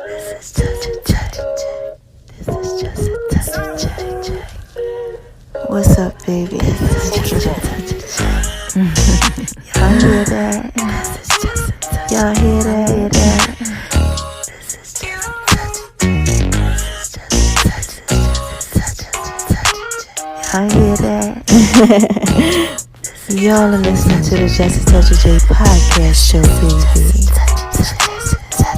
This is just a touch. This is just a touch. What's up, baby? This is just a touch. Y'all hear that? This is just a touch. Y'all hear that? This is just a touch. This is just a touch. Y'all hear that? Y'all are listening to the Just a Touch of J podcast show, baby.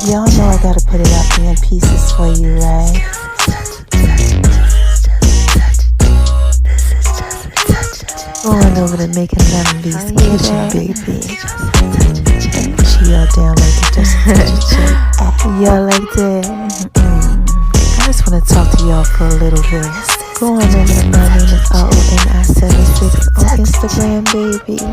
Y'all know I gotta put it out there in pieces for you, right? Going over to making love in the kitchen, baby. She all down like the Just a Touch of J. Y'all like that? I just wanna talk to y'all for a little bit. Going over to my name is RONI76 on Instagram, baby. I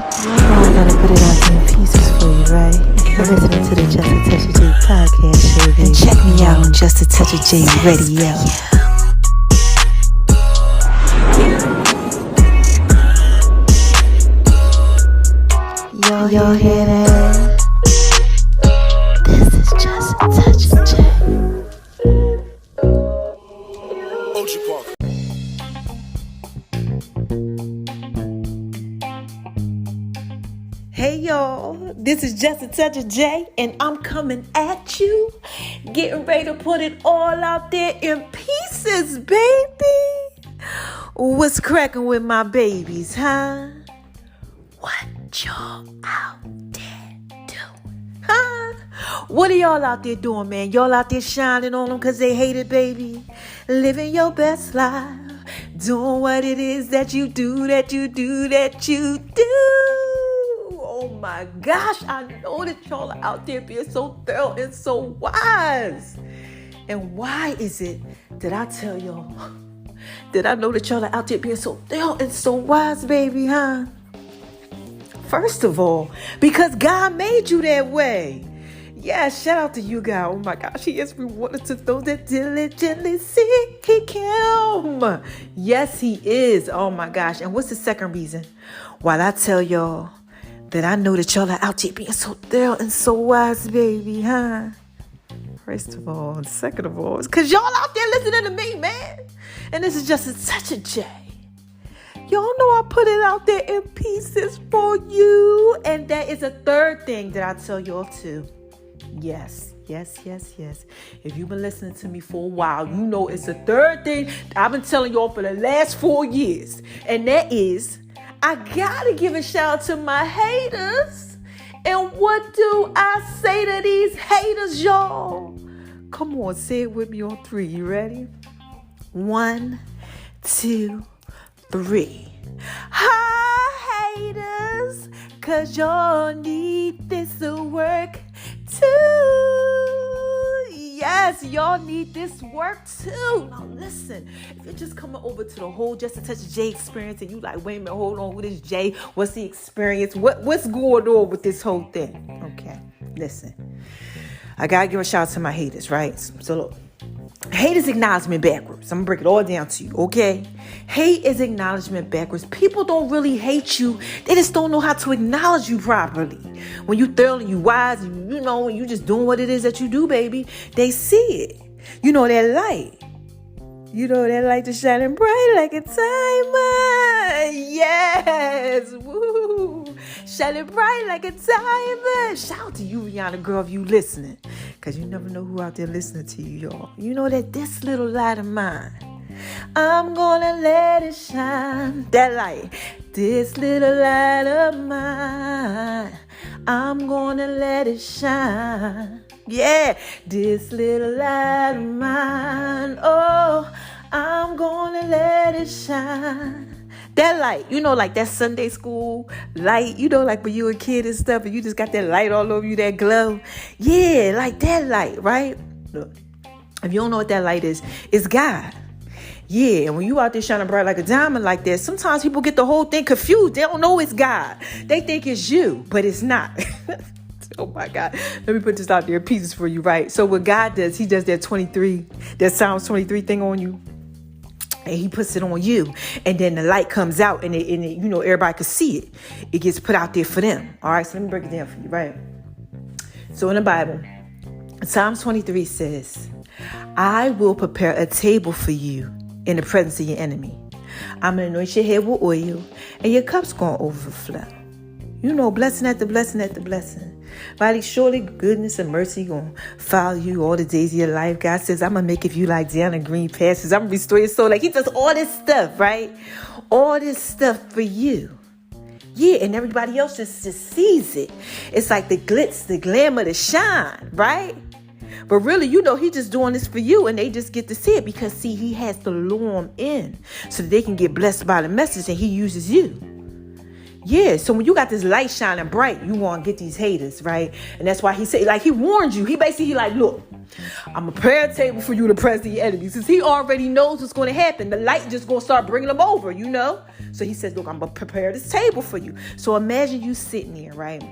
gotta put it out there in pieces for you, right? You're listening to the Just a Touch of J podcast show, baby. And check me out on Just a Touch of J radio. Y'all hear that? This is Just a Touch of J. Hey y'all, this is Just a Touch of J, and I'm coming at you, getting ready to put it all out there in pieces, baby. What's cracking with my babies, huh? What y'all out there doing, huh? What are y'all out there doing, man? Y'all out there shining on them because they hate it, baby. Living your best life, doing what it is that you do. Oh my gosh, I know that y'all are out there being so thorough and so wise. And why is it that I tell y'all that I know that y'all are out there being so thorough and so wise, baby, huh? First of all, because God made you that way. Yeah, shout out to you, God. Oh my gosh, He is rewarded to those that diligently seek Him. Yes, He is. Oh my gosh. And what's the second reason? While I tell y'all that I know that y'all are out here being so thorough and so wise, baby, huh? First of all, and second of all, it's because y'all out there listening to me, man. And this is just such a J. Y'all know I put it out there in pieces for you. And that is a third thing that I tell y'all too. Yes. If you've been listening to me for a while, you know it's a third thing I've been telling y'all for the last 4 years. And that is, I gotta give a shout out to my haters. And what do I say to these haters, y'all? Come on, say it with me on 3. You ready? 1, 2, 3. Hi, haters, cause y'all need this to work too. Yes, y'all need this work too. Now listen, if you're just coming over to the whole Just a Touch of J experience and you like, wait a minute, hold on, what is J? What's the experience? What's going on with this whole thing? Okay, listen. I gotta give a shout out to my haters, right? So look, hate is acknowledgement backwards. I'm gonna break it all down to you, okay? Hate is acknowledgement backwards. People don't really hate you. They just don't know how to acknowledge you properly. When you thorough, you wise, you know, you just doing what it is that you do, baby. They see it. You know that light. You know that light is shining bright like a diamond. Yes. Woo. Shining bright like a diamond. Shout out to you, Rihanna girl, if you listening. Because you never know who out there listening to you, y'all. You know that this little light of mine, I'm gonna let it shine. That light. This little light of mine, I'm gonna let it shine. Yeah, this little light of mine, oh, I'm gonna let it shine. That light, you know, like that Sunday school light, you know, like when you were a kid and stuff, and you just got that light all over you, that glow. Yeah, like that light, right? Look, if you don't know what that light is, it's God. Yeah, and when you out there shining bright like a diamond like that, sometimes people get the whole thing confused. They don't know it's God. They think it's you, but it's not. Oh my God. Let me put this out there in pieces for you, right? So what God does, He does that Psalms 23 thing on you. And He puts it on you. And then the light comes out and it, you know, everybody can see it. It gets put out there for them. All right, so let me break it down for you, right? So in the Bible, Psalms 23 says, I will prepare a table for you in the presence of your enemy. I'm going to anoint your head with oil, and your cup's going to overflow. You know, blessing after blessing after blessing. Right? Surely goodness and mercy going to follow you all the days of your life. God says, I'm going to make you like down in green pastures. I'm going to restore your soul. Like, he does all this stuff, right? All this stuff for you. Yeah, and everybody else just sees it. It's like the glitz, the glamour, the shine, right? But really, you know, he just doing this for you, and they just get to see it because, see, he has to lure them in so that they can get blessed by the message, and he uses you. Yeah, so when you got this light shining bright, you want to get these haters, right? And that's why he said, like, he warned you. He basically, like, look, I'm going to prepare a table for you to press your enemies. Since he already knows what's going to happen, the light just going to start bringing them over, you know? So he says, look, I'm going to prepare this table for you. So imagine you sitting there, right?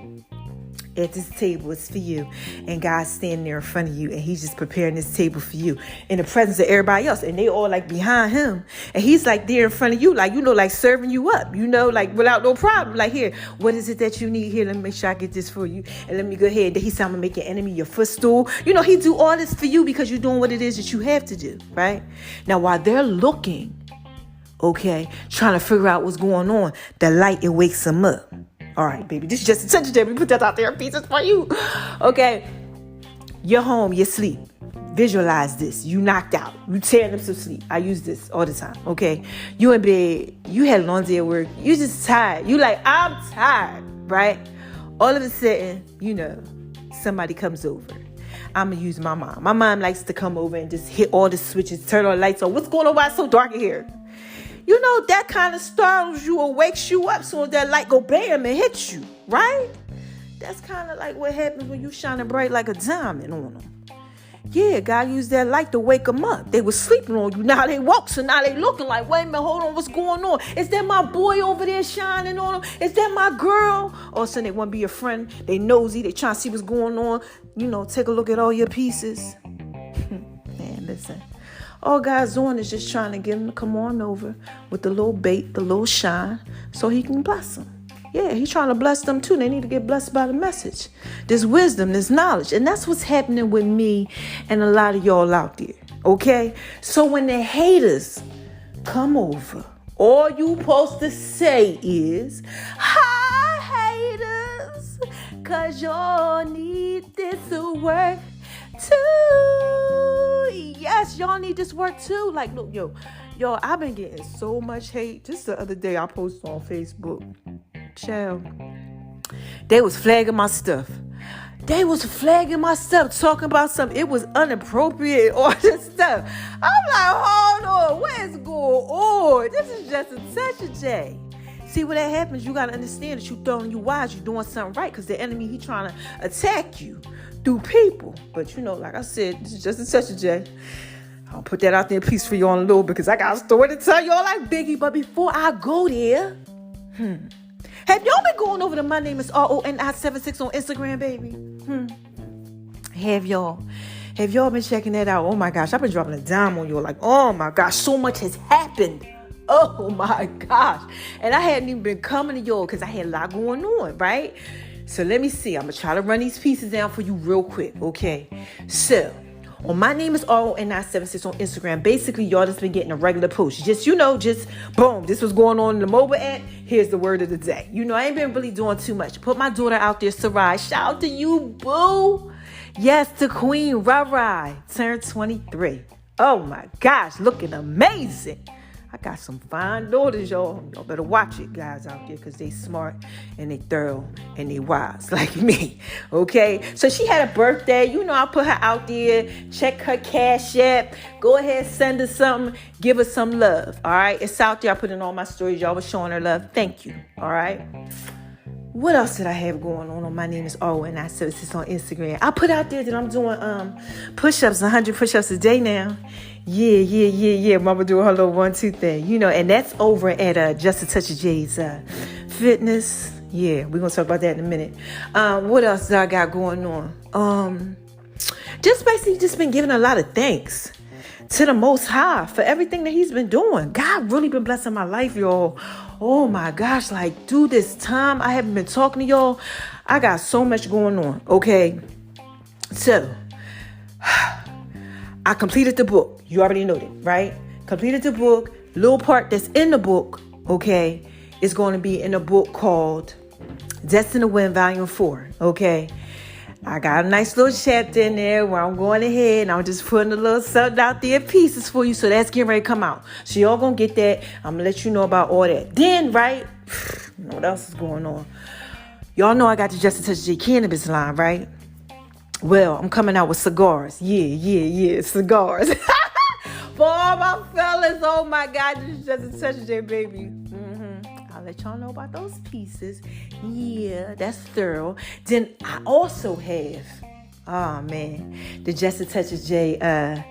At this table, it's for you, and God's standing there in front of you, and he's just preparing this table for you in the presence of everybody else, and they all like behind him, and he's like there in front of you, like, you know, like serving you up, you know, like without no problem. Like, here, what is it that you need? Here, let me make sure I get this for you, and let me go ahead. He said, I'm gonna make your enemy your footstool. You know, he do all this for you because you're doing what it is that you have to do, right? Now, while they're looking, okay, trying to figure out what's going on, the light, it wakes them up. All right, baby, this is just attention to me. Put that out there in pieces for you. Okay, you're home, you're asleep. Visualize this. You knocked out. You tearing up some sleep. I use this all the time, okay? You in bed. You had a long day at work. You just tired. You like, I'm tired, right? All of a sudden, you know, somebody comes over. I'm going to use my mom. My mom likes to come over and just hit all the switches, turn all the lights on. What's going on? Why it's so dark in here? You know, that kind of startles you or wakes you up so that light go bam and hit you, right? That's kind of like what happens when you shining bright like a diamond on them. Yeah, God used that light to wake them up. They were sleeping on you. Now they woke, so now they looking like, wait a minute, hold on, what's going on? Is that my boy over there shining on them? Is that my girl? All of a sudden, they want to be your friend. They nosy. They trying to see what's going on. You know, take a look at all your pieces. Man, listen. All God's doing is just trying to get him to come on over with the little bait, the little shine, so he can bless them. Yeah, he's trying to bless them too. They need to get blessed by the message. This wisdom, this knowledge. And that's what's happening with me and a lot of y'all out there. Okay? So when the haters come over, all you supposed to say is, hi, haters, because y'all need this work too. Yes, y'all need this work too. Like, look, yo, I've been getting so much hate. Just the other day, I posted on Facebook. Child, they was flagging my stuff. Talking about something. It was inappropriate, all this stuff. I'm like, hold on, what is going on? This is just such a J. See, when that happens, you got to understand that you're throwing you wise. You're doing something right because the enemy, he trying to attack you through people. But, you know, like I said, this is just a such a J. I'll put that out there in peace for y'all in a little because I got a story to tell y'all like Biggie. But before I go there, have y'all been going over to My Name is RONI76 on Instagram, baby? Have y'all been checking that out? Oh my gosh, I've been dropping a dime on y'all. Like, oh my gosh, so much has happened. Oh my gosh. And I hadn't even been coming to y'all because I had a lot going on, right? So let me see. I'm going to try to run these pieces down for you real quick, okay? So, on My Name is RONI76 on Instagram. Basically, y'all just been getting a regular post. Just boom, this was going on in the mobile app. Here's the word of the day. You know, I ain't been really doing too much. Put my daughter out there, Sarai. Shout out to you, boo. Yes, to Queen Rai. Turned 23. Oh my gosh, looking amazing. I got some fine daughters, y'all. Y'all better watch it, guys, out there, because they smart and they thorough and they wise like me, okay? So she had a birthday. You know, I put her out there. Check her Cash App. Go ahead, send her something. Give her some love, all right? It's out there. I put in all my stories. Y'all was showing her love. Thank you, all right? What else did I have going on? My Name is RONI76 on Instagram. I put out there that I'm doing push-ups, 100 push-ups a day now. Yeah. Mama doing her little 1-2 thing. You know, and that's over at Just a Touch of J's Fitness. Yeah, we're going to talk about that in a minute. What else do I got going on? Just basically just been giving a lot of thanks to the Most High for everything that he's been doing. God really been blessing my life, y'all. Oh my gosh, like through this time I haven't been talking to y'all. I got so much going on, okay? So I completed the book. You already know that, right? Completed the book. Little part that's in the book, okay, is going to be in a book called Destined to Win Volume 4, okay? I got a nice little chapter in there where I'm going ahead and I'm just putting a little something out there, pieces for you. So that's getting ready to come out. So y'all going to get that. I'm going to let you know about all that. Then, right, what else is going on? Y'all know I got the Just a Touch J cannabis line, right? Well, I'm coming out with cigars. Yeah, cigars. For all my fellas, oh my God, this is Just a Touch J, baby. I'll let y'all know about those pieces. Yeah, that's thorough. Then I also have, the Just a Touch of J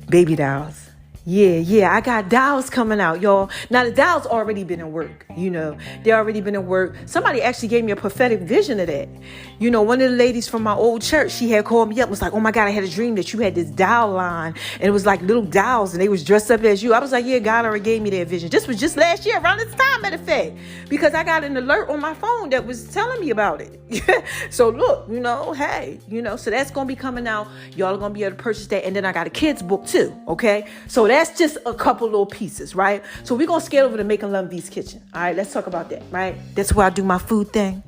baby dolls. Yeah, I got dolls coming out, y'all. Now, the dolls already been in work, They already been in work. Somebody actually gave me a prophetic vision of that. One of the ladies from my old church, she had called me up, was like, oh my God, I had a dream that you had this doll line. And it was like little dolls, and they was dressed up as you. I was like, yeah, God already gave me that vision. This was just last year, around this time, matter of fact. Because I got an alert on my phone that was telling me about it. So look, hey, so that's going to be coming out. Y'all are going to be able to purchase that. And then I got a kid's book too, okay? So that's just a couple little pieces, right? So we're going to scale over to Making Love V's Kitchen. All right, let's talk about that, right? That's where I do my food thing.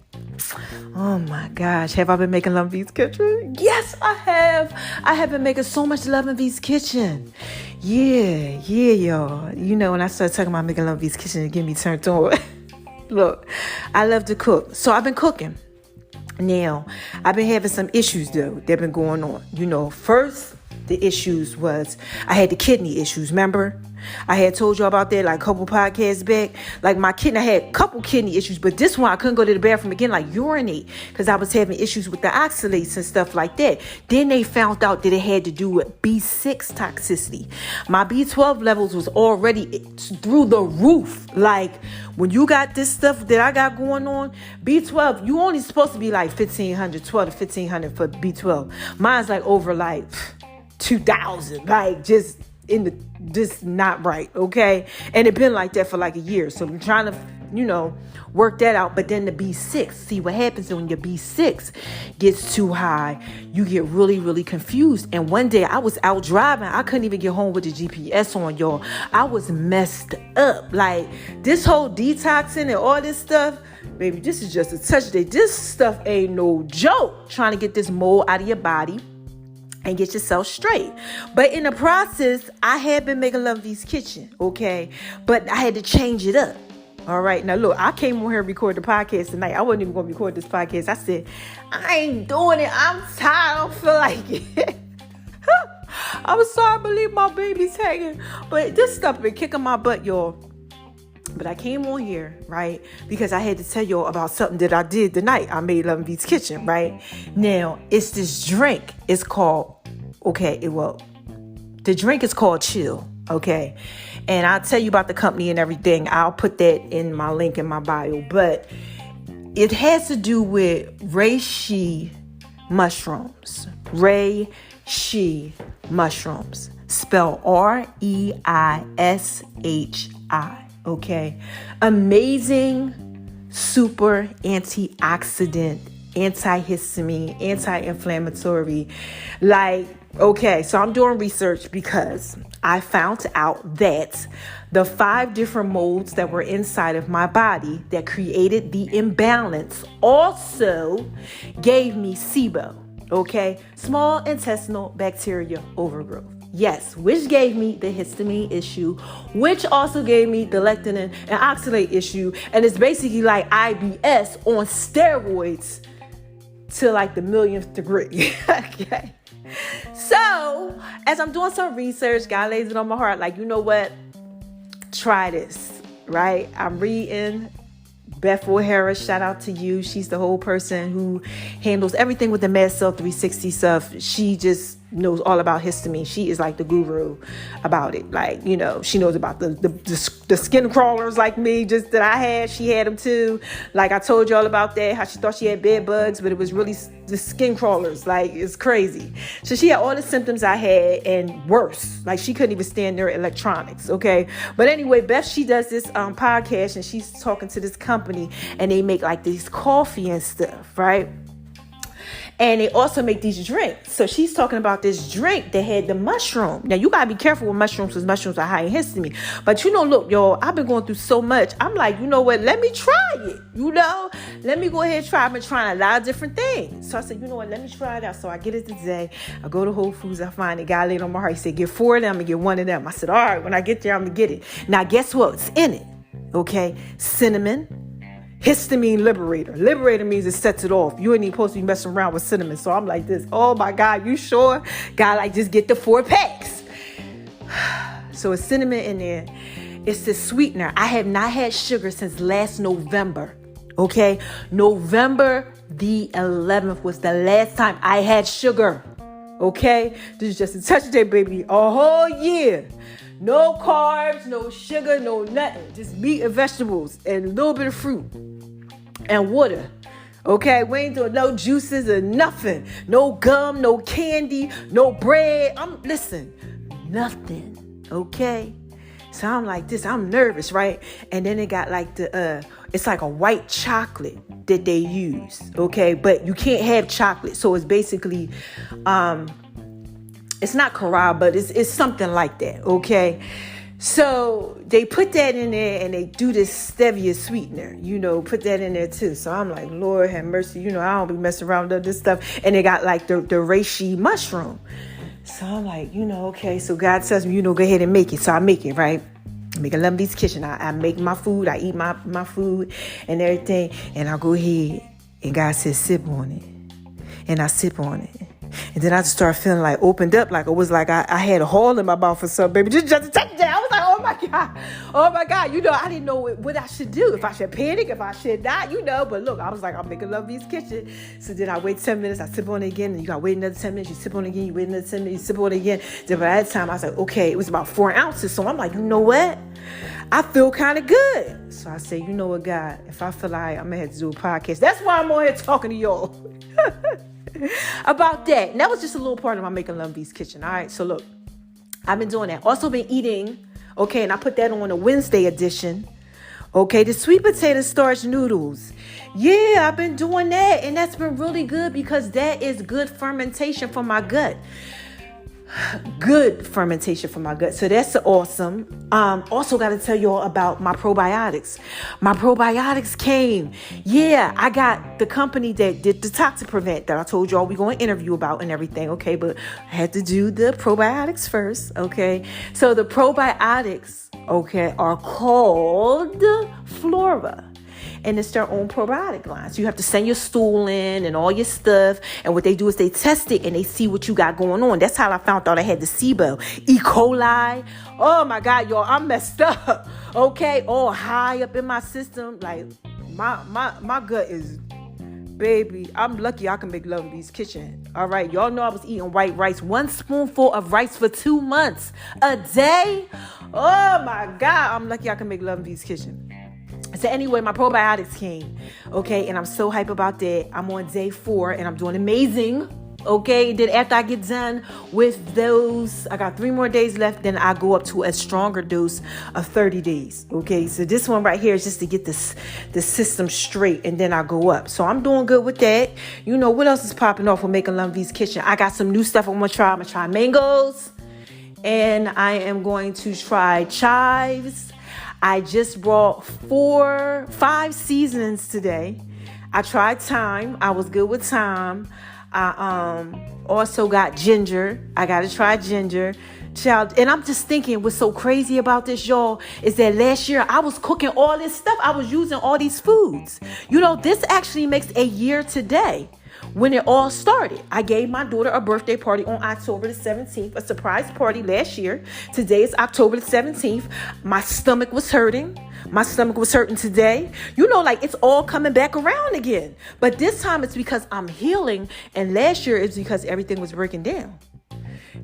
Oh my gosh, have I been making Love V's Kitchen? Yes, I have. I have been making so much Love in V's Kitchen. Yeah, y'all. When I started talking about making Love V's Kitchen, it get me turned on. Look, I love to cook. So I've been cooking. Now, I've been having some issues, though, that have been going on. First, the issues was I had the kidney issues, remember? I had told you about that like a couple podcasts back. Like my kidney, I had a couple kidney issues, but this one I couldn't go to the bathroom again, like urinate, because I was having issues with the oxalates and stuff like that. Then they found out that it had to do with B6 toxicity. My B12 levels was already through the roof. Like when you got this stuff that I got going on, B12, you only supposed to be like 1,500, 12 to 1,500 for B12. Mine's like over like 2,000, like just not right, okay? And it been like that for like a year. So I'm trying to, work that out. But then the B6, see what happens when your B6 gets too high, you get really, really confused. And one day I was out driving. I couldn't even get home with the GPS on, y'all. I was messed up. Like this whole detoxing and all this stuff, baby, this is just a touch day. This stuff ain't no joke. Trying to get this mold out of your body and get yourself straight. But in the process, I had been making Love V's Kitchen, okay? But I had to change it up. All right. Now, look, I came on here and recorded the podcast tonight. I wasn't even going to record this podcast. I said, I ain't doing it. I'm tired. I don't feel like it. I'm sorry. I believe my baby's hanging. But this stuff been kicking my butt, y'all. But I came on here, right, because I had to tell y'all about something that I did tonight. I made Love V's Kitchen, right? Now, it's this drink. It's called, the drink is called Chill, okay? And I'll tell you about the company and everything. I'll put that in my link in my bio. But it has to do with reishi mushrooms. Reishi mushrooms. Spell Reishi. Okay. Amazing, super antioxidant, antihistamine, anti-inflammatory. So I'm doing research because I found out that the 5 different molds that were inside of my body that created the imbalance also gave me SIBO. Okay. Small intestinal bacteria overgrowth. Yes, which gave me the histamine issue, which also gave me the lectin and oxalate issue. And it's basically like IBS on steroids to like the millionth degree. Okay. So as I'm doing some research, God lays it on my heart. Like, you know what? Try this, right? I'm reading Beth O'Hara, shout out to you. She's the whole person who handles everything with the Mad Cell 360 stuff. She just knows all about histamine. She is like the guru about it. Like, she knows about the skin crawlers like me, just that I had. She had them too. Like I told you all about that, how she thought she had bed bugs, but it was really the skin crawlers. Like, it's crazy. So she had all the symptoms I had and worse. Like, she couldn't even stand near electronics. Okay. But anyway, Beth, she does this podcast and she's talking to this company and they make like this coffee and stuff, right? And they also make these drinks. So she's talking about this drink that had the mushroom. Now, you got to be careful with mushrooms because mushrooms are high in histamine. But, look, y'all, I've been going through so much. I'm like, you know what? Let me try it. Let me go ahead and try. I've been trying a lot of different things. So I said, you know what? Let me try it out. So I get it today. I go to Whole Foods. I find a guy laid on my heart. He said, get 4 of them and get 1 of them. I said, all right, when I get there, I'm going to get it. Now, guess what's in it? Okay. Cinnamon. Histamine liberator. Liberator means it sets it off. You ain't even supposed to be messing around with cinnamon. So I'm like this. Oh my God, you sure? God, like just get the 4 packs. So it's cinnamon in there. It's the sweetener. I have not had sugar since last November. Okay. November the 11th was the last time I had sugar. Okay. This is just a touch day, baby. A whole year. No carbs, no sugar, no nothing. Just meat and vegetables and a little bit of fruit and water. Okay, we ain't doing no juices or nothing. No gum, no candy, no bread. Listen, nothing. Okay. So I'm like this. I'm nervous, right? And then they got like it's like a white chocolate that they use. Okay, but you can't have chocolate. So it's basically, it's not Cara, but it's something like that, okay? So they put that in there and they do this stevia sweetener, put that in there too. So I'm like, Lord have mercy, I don't be messing around with this stuff. And they got like the reishi mushroom. So I'm like, okay. So God tells me, go ahead and make it. So I make it, right? I make a Lumby's Kitchen. I make my food. I eat my food and everything. And I go ahead and God says, sip on it. And I sip on it. And then I just started feeling like opened up, like it was like I had a hole in my mouth or something, baby. Just take it down. I was like, oh my God. I didn't know what I should do. If I should panic, if I should not, But look, I was like, I'm making Lovey's Kitchen. So then I wait 10 minutes, I sip on it again, and you got to wait another 10 minutes, you sip on it again, you wait another 10 minutes, you sip on it again. Then by that time, I was like, okay, it was about 4 ounces. So I'm like, you know what? I feel kind of good. So I say, you know what, God, if I feel like I'm going to have to do a podcast, that's why I'm on here talking to y'all. About that. And that was just a little part of my Making Lumby's Kitchen. All right. So look, I've been doing that. Also been eating. Okay. And I put that on a Wednesday edition. Okay. The sweet potato starch noodles. Yeah, I've been doing that. And that's been really good because that is good fermentation for my gut. Good fermentation for my gut. So that's awesome. Also got to tell y'all about my probiotics. My probiotics came. Yeah, I got the company that did the Toxic Prevent that I told y'all we're going to interview about and everything. Okay, but I had to do the probiotics first. Okay, so the probiotics, okay, are called Flora. And it's their own probiotic line. So you have to send your stool in and all your stuff. And what they do is they test it and they see what you got going on. That's how I found out I had the SIBO. E. coli. Oh my God, y'all, I'm messed up. Okay, all high up in my system. Like my gut is, baby, I'm lucky I can make Lumby's Kitchen. All right, y'all know I was eating white rice. 1 spoonful of rice for 2 months a day. Oh my God, I'm lucky I can make Lumby's Kitchen. So anyway, my probiotics came, okay, and I'm so hype about that. I'm on day 4, and I'm doing amazing, okay. Then after I get done with those, I got 3 more days left, then I go up to a stronger dose of 30 days, okay. So this one right here is just to get the system straight, and then I go up. So I'm doing good with that. What else is popping off with Making Lumby's Kitchen? I got some new stuff I'm going to try. I'm going to try mangoes, and I am going to try chives. I just brought 5 seasonings today. I tried thyme. I was good with thyme. I also got ginger. I got to try ginger. Child, and I'm just thinking what's so crazy about this, y'all, is that last year I was cooking all this stuff. I was using all these foods. This actually makes a year today. When it all started, I gave my daughter a birthday party on October the 17th, a surprise party last year. Today is October the 17th. My stomach was hurting. My stomach was hurting today. It's all coming back around again. But this time it's because I'm healing. And last year it's because everything was breaking down.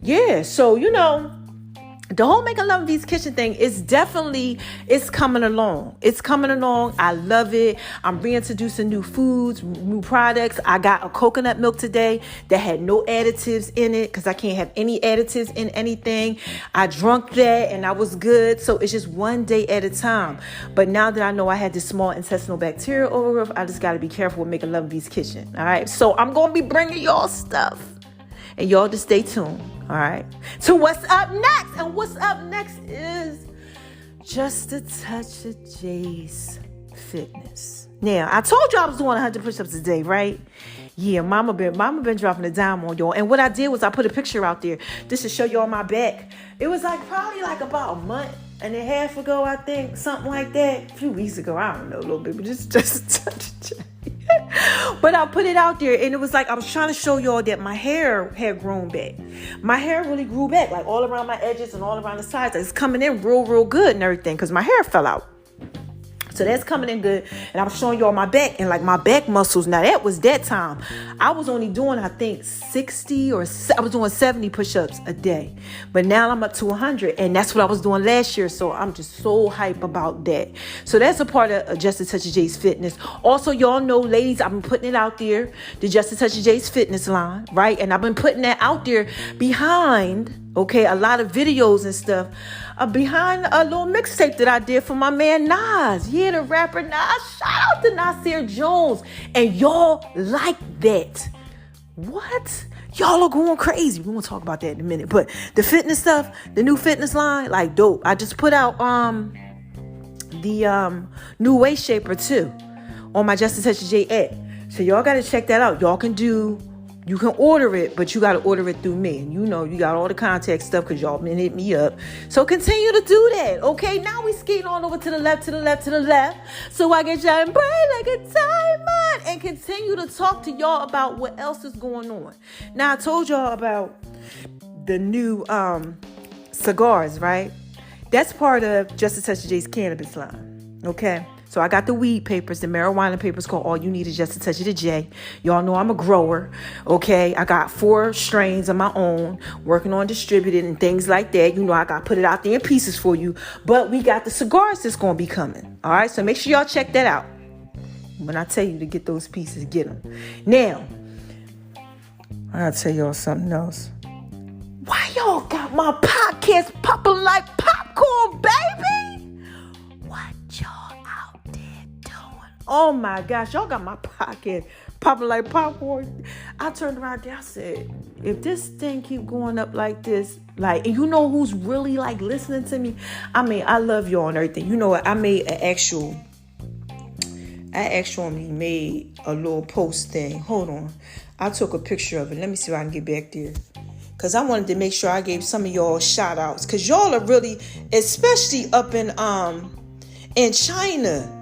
Yeah. So, the whole Make a Love V's Kitchen thing is definitely, it's coming along. It's coming along. I love it. I'm reintroducing new foods, new products. I got a coconut milk today that had no additives in it because I can't have any additives in anything. I drunk that and I was good. So it's just one day at a time. But now that I know I had this small intestinal bacterial overgrowth, I just got to be careful with Make a Love V's Kitchen. All right. So I'm going to be bringing y'all stuff. And y'all just stay tuned, all right, to what's up next. And what's up next is Just a Touch of J's Fitness. Now, I told you I was doing 100 push-ups a day, right? Yeah, mama been dropping a dime on y'all. And what I did was I put a picture out there just to show y'all my back. It was probably about a month and a half ago, I think, something like that. A few weeks ago, I don't know, a little bit, but just a touch of J. But I put it out there, and it was I was trying to show y'all that my hair had grown back. My hair really grew back, all around my edges and all around the sides. It's coming in real good and everything because my hair fell out. So that's coming in good. And I was showing y'all my back and my back muscles. Now that was that time. I was only doing, I think 60 or I was doing 70 push-ups a day. But now I'm up to 100. And that's what I was doing last year. So I'm just so hype about that. So that's a part of Just a Touch of J's Fitness. Also, y'all know, ladies, I've been putting it out there. The Just a Touch of J's Fitness line, right? And I've been putting that out there behind, a lot of videos and stuff. Behind a little mixtape that I did for my man Nas. Yeah, the rapper Nas. Shout out to Nasir Jones. And y'all like that. What? Y'all are going crazy. We're going to talk about that in a minute. But the fitness stuff, the new fitness line, dope. I just put out the new waist shaper too on my Just a Touch of J app. So y'all got to check that out. You can order it, but you got to order it through me. And you got all the contact stuff because y'all been hitting me up. So continue to do that, okay? Now we skating on over to the left. So I get y'all and pray like a diamond and continue to talk to y'all about what else is going on. Now, I told y'all about the new cigars, right? That's part of Just a Touch of J's cannabis line, okay? So I got the weed papers, the marijuana papers called All You Need Is Just a Touch of the J. Y'all know I'm a grower, okay? I got 4 strains of my own, working on distributing and things like that. I got to put it out there in pieces for you. But we got the cigars that's going to be coming, all right? So make sure y'all check that out. When I tell you to get those pieces, get them. Now, I got to tell y'all something else. Why y'all got my podcast popping like popcorn, baby? What y'all? Oh my gosh, y'all got my podcast popping like popcorn. I turned around there, I said, if this thing keep going up like this, and you know who's really listening to me? I mean, I love y'all and everything. You know what? I actually made a little post thing. Hold on. I took a picture of it. Let me see if I can get back there. Because I wanted to make sure I gave some of y'all shout outs. Because y'all are really, especially up in China,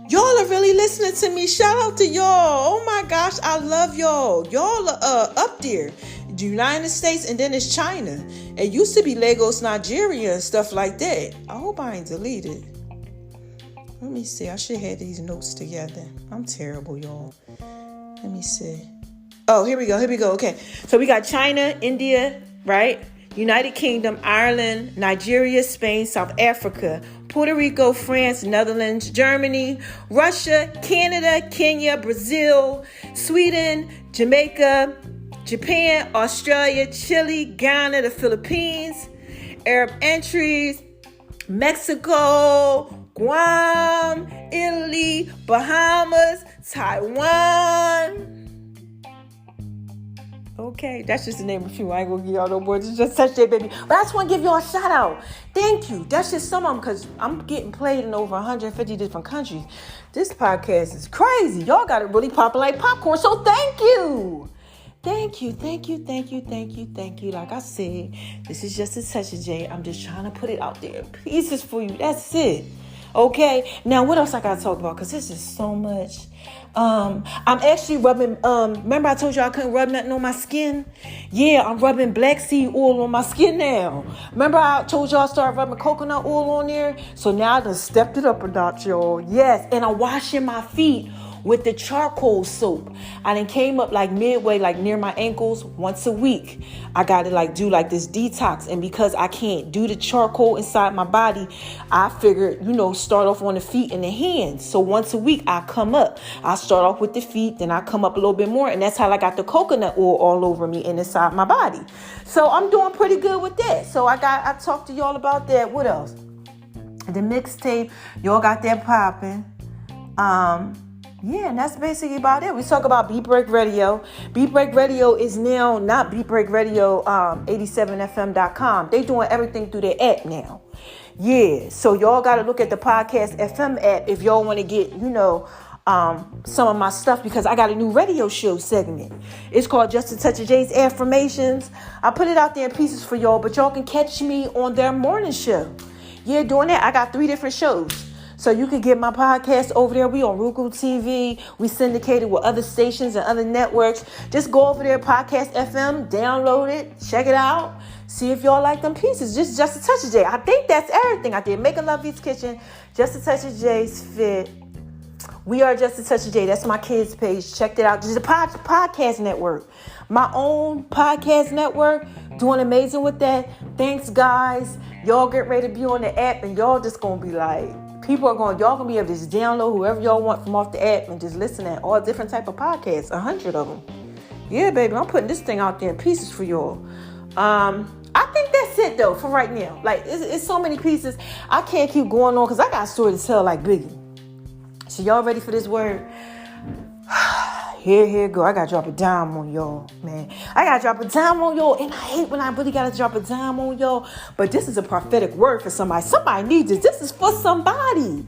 y'all are really listening to me. Shout out to y'all. Oh my gosh, I love y'all. Y'all are up there. The United States and then it's China. It used to be Lagos, Nigeria and stuff like that. I hope I ain't deleted. Let me see. I should have these notes together. I'm terrible, y'all. Let me see. Oh, here we go. Okay. So we got China, India, right? United Kingdom, Ireland, Nigeria, Spain, South Africa, Puerto Rico, France, Netherlands, Germany, Russia, Canada, Kenya, Brazil, Sweden, Jamaica, Japan, Australia, Chile, Ghana, the Philippines, Arab entries, Mexico, Guam, Italy, Bahamas, Taiwan. Okay, that's just the name of a few. I ain't gonna give y'all no more. It's just such a baby. But I just want to give y'all a shout out. Thank you. That's just some of them because I'm getting played in over 150 different countries. This podcast is crazy. Y'all got it really popping like popcorn. So thank you. Thank you. Like I said, this is Just a Touch of J. I'm just trying to put it out there in pieces for you. That's it. Okay. Now, what else I got to talk about? Because this is so much. I'm actually rubbing, remember I told you I couldn't rub nothing on my skin? Yeah, I'm rubbing black seed oil on my skin now. Remember I told y'all I started rubbing coconut oil on there? So now I done stepped it up a notch, y'all. Yes, and I'm washing my feet with the charcoal soap. I done came up like midway, like near my ankles, once a week. I got to like do like this detox. And because I can't do the charcoal inside my body, I figured, start off on the feet and the hands. So once a week I come up. I start off with the feet, then I come up a little bit more. And that's how I got the coconut oil all over me and inside my body. So I'm doing pretty good with that. So I talked to y'all about that. What else? The mixtape, y'all got that popping. And that's basically about it. We talk about Beat Break Radio. Beat Break Radio is now not Beat Break Radio 87fm.com. They doing everything through their app now. Yeah, so y'all got to look at the Podcast FM app if y'all want to get, some of my stuff, because I got a new radio show segment. It's called Just a Touch of Jay's Affirmations. I put it out there in pieces for y'all, but y'all can catch me on their morning show. Yeah, doing that. I got 3 different shows. So you can get my podcast over there. We on Roku TV. We syndicated with other stations and other networks. Just go over there, Podcast FM, download it, check it out. See if y'all like them pieces. Just a Touch of Jay. I think that's everything. I did Making Love Beats Kitchen, Just a Touch of Jay's Fit. We are Just a Touch of Jay. That's my kids' page. Check it out. This is a podcast network. My own podcast network. Doing amazing with that. Thanks, guys. Y'all get ready to be on the app, and y'all just gonna be like, y'all gonna be able to just download whoever y'all want from off the app and just listen to all different type of podcasts. 100 of them. Yeah, baby. I'm putting this thing out there in pieces for y'all. I think that's it though for right now. Like it's so many pieces. I can't keep going on because I got a story to tell like Biggie. So y'all ready for this word? Here go. I gotta drop a dime on y'all, man. I gotta drop a dime on y'all. And I hate when I really gotta drop a dime on y'all. But this is a prophetic word for somebody. Somebody needs this. This is for somebody.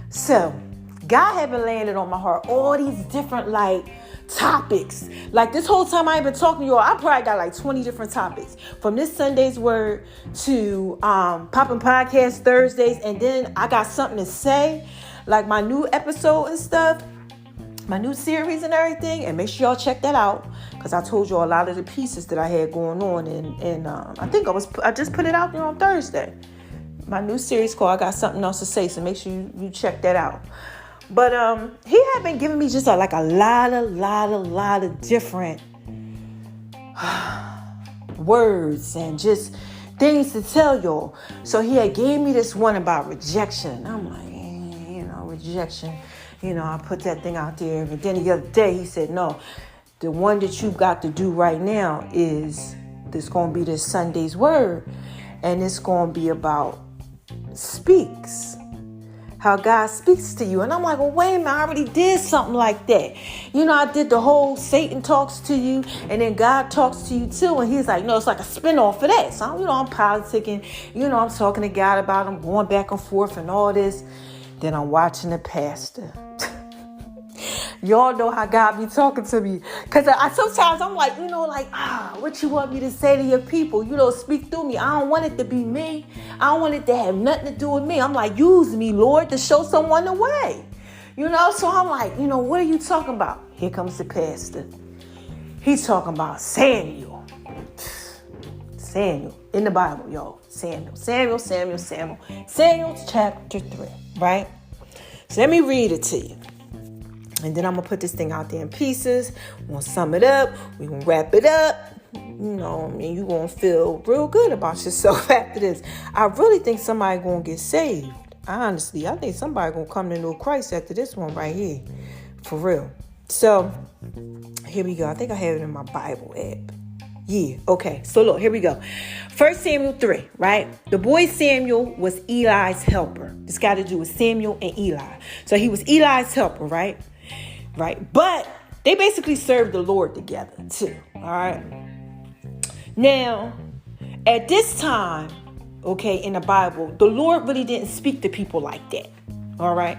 So, God had been laying it on my heart. All these different, topics. Like, this whole time I ain't been talking to y'all, I probably got, 20 different topics. From this Sunday's word to Poppin' Podcast Thursdays. And then I got something to say. Like, my new episode and stuff. My new series and everything, and make sure y'all check that out, because I told you a lot of the pieces that I had going on, and I think I just put it out there on Thursday. My new series called I Got Something Else to Say, so make sure you check that out. But he had been giving me just a lot of different words and just things to tell y'all. So he had gave me this one about rejection. I'm like, rejection. I put that thing out there. And then the other day he said, no, the one that you got to do right now is this going to be this Sunday's word. And it's going to be about speaks. How God speaks to you. And I'm like, well, wait a minute, I already did something like that. I did the whole Satan talks to you and then God talks to you too. And he's like, no, it's like a spinoff of that. So, I'm politicking. I'm talking to God about him, going back and forth and all this. Then I'm watching the pastor. Y'all know how God be talking to me. Because sometimes I'm like, what you want me to say to your people? Speak through me. I don't want it to be me. I don't want it to have nothing to do with me. I'm like, use me, Lord, to show someone the way. So I'm like, what are you talking about? Here comes the pastor. He's talking about Samuel. Samuel. In the Bible, y'all. Samuel chapter 3, right? So let me read it to you. And then I'm going to put this thing out there in pieces. We're going to sum it up. We're going to wrap it up. You're going to feel real good about yourself after this. I really think somebody going to get saved. Honestly, I think somebody going to come to know Christ after this one right here. For real. So, here we go. I think I have it in my Bible app. Yeah, okay. So look, here we go. 1 Samuel 3, right? The boy Samuel was Eli's helper. This got to do with Samuel and Eli. So he was Eli's helper, right? Right. But they basically served the Lord together too. All right. Now, at this time, okay, in the Bible, the Lord really didn't speak to people like that. All right.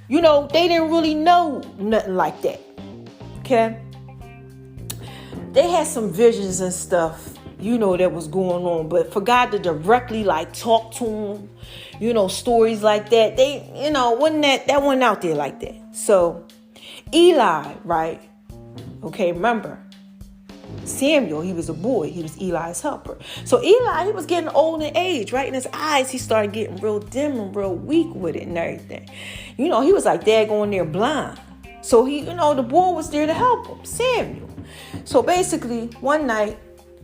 They didn't really know nothing like that. Okay. They had some visions and stuff, that was going on. But for God to directly talk to them, stories like that, they, that wasn't out there like that. So Eli, right? Okay, remember, Samuel, he was a boy. He was Eli's helper. So Eli, he was getting old in age, right? In his eyes, he started getting real dim and real weak with it and everything. He was like daggone near blind. So the boy was there to help him, Samuel. So basically, one night,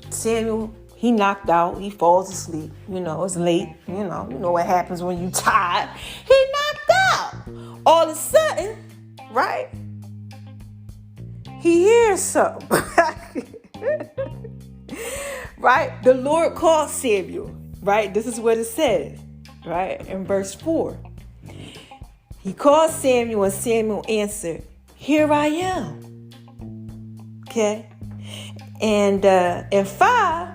Samuel, he knocked out. He falls asleep. It's late. You know what happens when you tired. He knocked out. All of a sudden, right? He hears something. Right? The Lord called Samuel. Right? This is what it says. Right? In verse 4. He called Samuel, and Samuel answered, "Here I am." Okay? And in 5,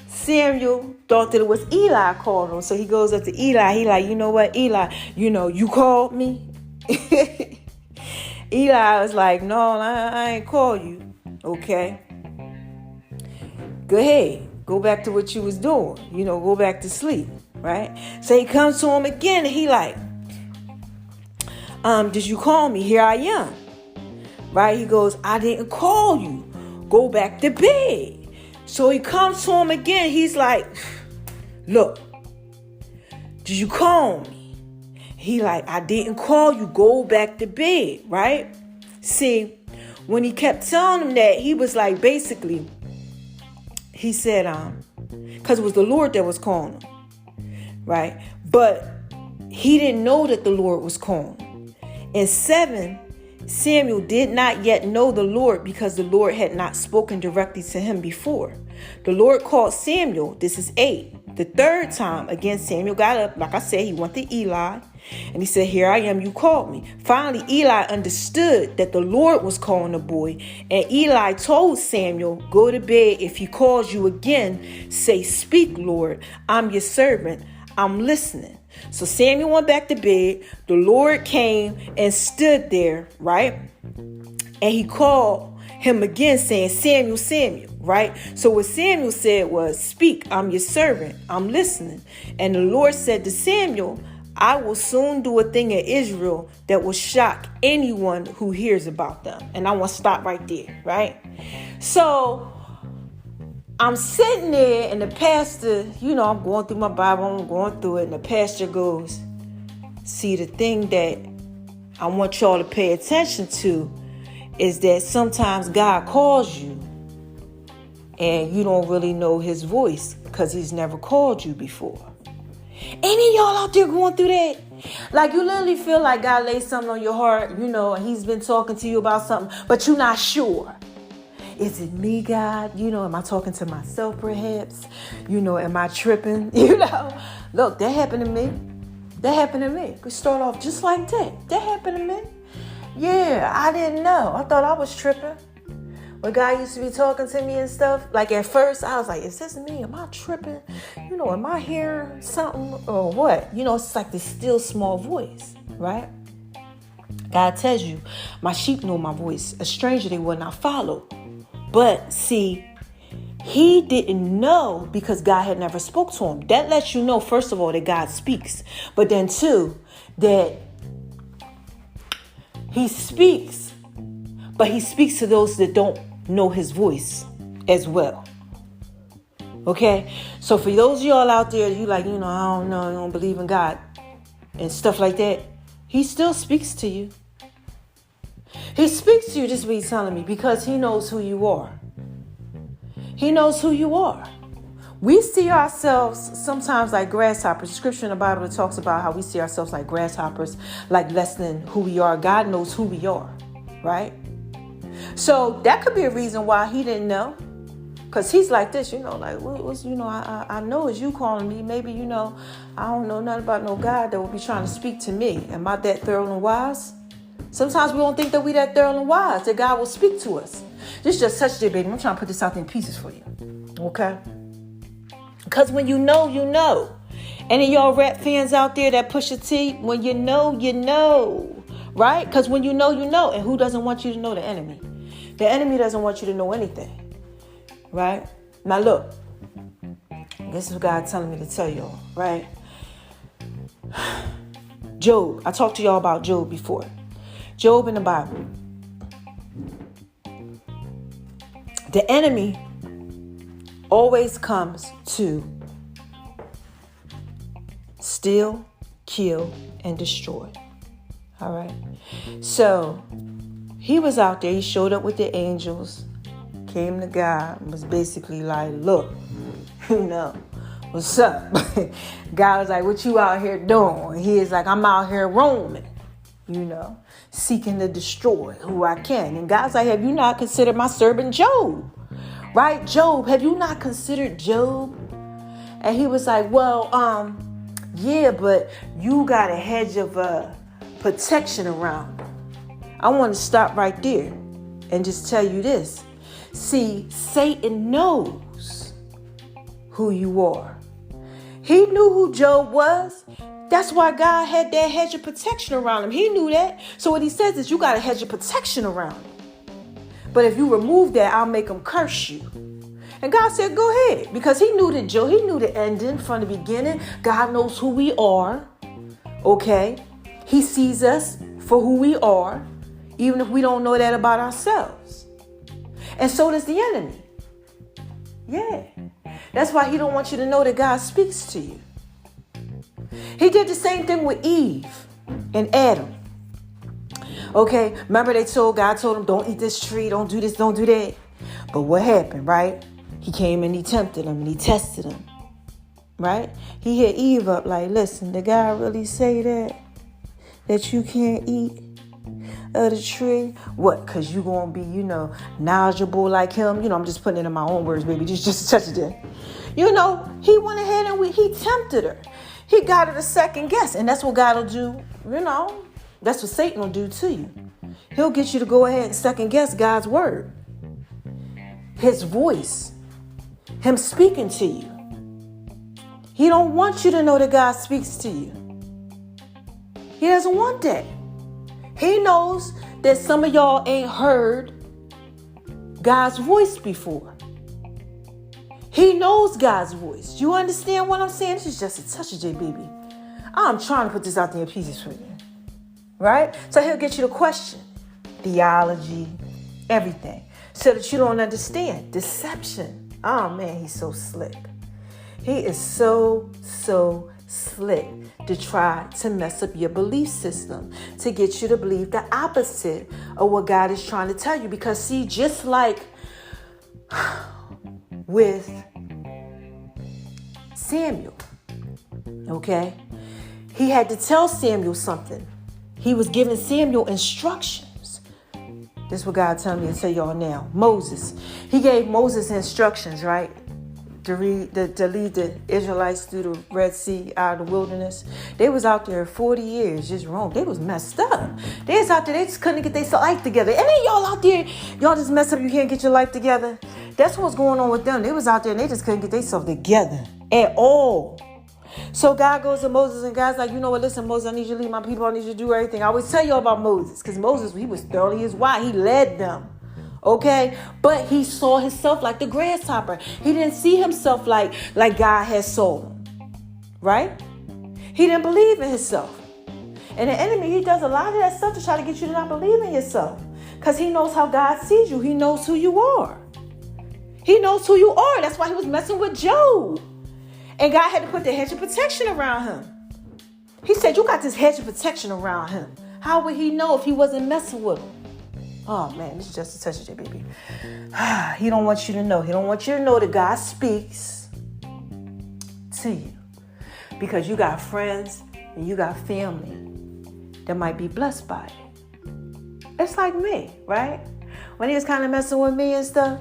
Samuel thought that it was Eli calling him. So he goes up to Eli. He like, "You know what, Eli? You called me?" Eli was like, "No, I ain't called you." Okay. Go ahead. Go back to what you was doing. Go back to sleep. Right? So he comes to him again, and he like, "Did you call me? Here I am." Right? He goes, "I didn't call you. Go back to bed." So he comes to him again. He's like, "Look, did you call me?" He like, "I didn't call you. Go back to bed." Right? See, when he kept telling him that, he was like, basically, he said, because it was the Lord that was calling him. Right? But he didn't know that the Lord was calling him. In 7, Samuel did not yet know the Lord because the Lord had not spoken directly to him before. The Lord called Samuel. This is 8. The 3rd time, again, Samuel got up. Like I said, he went to Eli and he said, "Here I am, you called me." Finally, Eli understood that the Lord was calling the boy. And Eli told Samuel, "Go to bed. If he calls you again, say, 'Speak, Lord. I'm your servant. I'm listening.'" So Samuel went back to bed. The Lord came and stood there, right? And he called him again, saying, "Samuel, Samuel," right? So what Samuel said was, "Speak, I'm your servant. I'm listening." And the Lord said to Samuel, "I will soon do a thing in Israel that will shock anyone who hears about them." And I want to stop right there, right? So I'm sitting there, and the pastor, I'm going through my Bible, I'm going through it, and the pastor goes, "See, the thing that I want y'all to pay attention to is that sometimes God calls you and you don't really know his voice because he's never called you before." Any of y'all out there going through that? Like you literally feel like God laid something on your heart, and he's been talking to you about something, but you're not sure. Is it me, God? Am I talking to myself perhaps? Am I tripping? Look, that happened to me. That happened to me. Could start off just like that. That happened to me. Yeah, I didn't know. I thought I was tripping. When God used to be talking to me and stuff, like at first I was like, "Is this me? Am I tripping? Am I hearing something or what?" It's like this still small voice, right? God tells you, "My sheep know my voice. A stranger they will not follow." But see, he didn't know because God had never spoke to him. That lets you know, first of all, that God speaks. But then 2, that he speaks, but he speaks to those that don't know his voice as well. Okay? So for those of y'all out there, you like, I don't know, I don't believe in God and stuff like that, he still speaks to you. He speaks to you, just be telling me, because he knows who you are. He knows who you are. We see ourselves sometimes like grasshoppers. The scripture in the Bible that talks about how we see ourselves like grasshoppers, like less than who we are. God knows who we are, right? So that could be a reason why he didn't know. Because he's like this, like, what's, I know it's you calling me. Maybe, I don't know nothing about no God that will be trying to speak to me. Am I that thorough and wise? Sometimes we don't think that we that thorough and wise, that God will speak to us. Just touch it, baby. I'm trying to put this out in pieces for you. Okay? Because when you know, you know. And then y'all rap fans out there that push your T, when you know, you know. Right? Because when you know, you know. And who doesn't want you to know? The enemy. The enemy doesn't want you to know anything. Right? Now look. This is what God telling me to tell y'all. Right? Job. I talked to y'all about Job before. Job in the Bible. The enemy always comes to steal, kill, and destroy. All right. So He was out there. He showed up with the angels. Came to God and was basically like, look, what's up? God was like, what you out here doing? He is like, I'm out here roaming, seeking to destroy who I can. And God's like, have you not considered my servant Job? Right? Job, have you not considered Job? And he was like, well, yeah, but you got a hedge of protection around. I want to stop right there and just tell you this. See, Satan knows who you are. He knew who Job was. That's why God had that hedge of protection around him. He knew that. So what he says is you got a hedge of protection around him. But if you remove that, I'll make him curse you. And God said, go ahead. Because he knew he knew the ending from the beginning. God knows who we are. Okay? He sees us for who we are, even if we don't know that about ourselves. And so does the enemy. Yeah. That's why he don't want you to know that God speaks to you. He did the same thing with Eve and Adam. Okay, remember God told him, don't eat this tree, don't do this, don't do that. But what happened, right? He came and he tempted him and he tested him, right? He hit Eve up like, listen, did God really say that you can't eat of the tree? What? Because you're going to be, knowledgeable like him. I'm just putting it in my own words, baby. Just touch it there. He went ahead and he tempted her. He got her to second guess. And that's what God will do, That's what Satan will do to you. He'll get you to go ahead and second guess God's word. His voice. Him speaking to you. He don't want you to know that God speaks to you. He doesn't want that. He knows that some of y'all ain't heard God's voice before. He knows God's voice. You understand what I'm saying? This is just a touch of J, baby. I'm trying to put this out there in pieces for you. Right? So he'll get you to question theology, everything, so that you don't understand. Deception. Oh, man, he's so slick. He is so slick to try to mess up your belief system, to get you to believe the opposite of what God is trying to tell you. Because see, just like with Samuel, okay, he had to tell Samuel something. He was giving Samuel instructions. This is what God telling me to tell y'all now. Moses. He gave Moses instructions, right? To lead the Israelites through the Red Sea, out of the wilderness. They was out there 40 years, just roam. They was messed up. They was out there, they just couldn't get their life together. And then y'all out there, y'all just messed up, you can't get your life together. That's what's going on with them. They was out there and they just couldn't get themselves together at all. So God goes to Moses and God's like, you know what, listen, Moses, I need you to lead my people. I need you to do everything. I always tell you about Moses because Moses, he was thoroughly his why. He led them. Okay, but he saw himself like the grasshopper. He didn't see himself like God had saw him, right? He didn't believe in himself. And the enemy, he does a lot of that stuff to try to get you to not believe in yourself, because he knows how God sees you. He knows who you are. He knows who you are. That's why he was messing with Job. And God had to put the hedge of protection around him. He said, you got this hedge of protection around him. How would he know if he wasn't messing with him? Oh, man, this is just a touch of it, baby. He don't want you to know. He don't want you to know that God speaks to you. Because you got friends and you got family that might be blessed by it. It's like me, right? When he was kind of messing with me and stuff,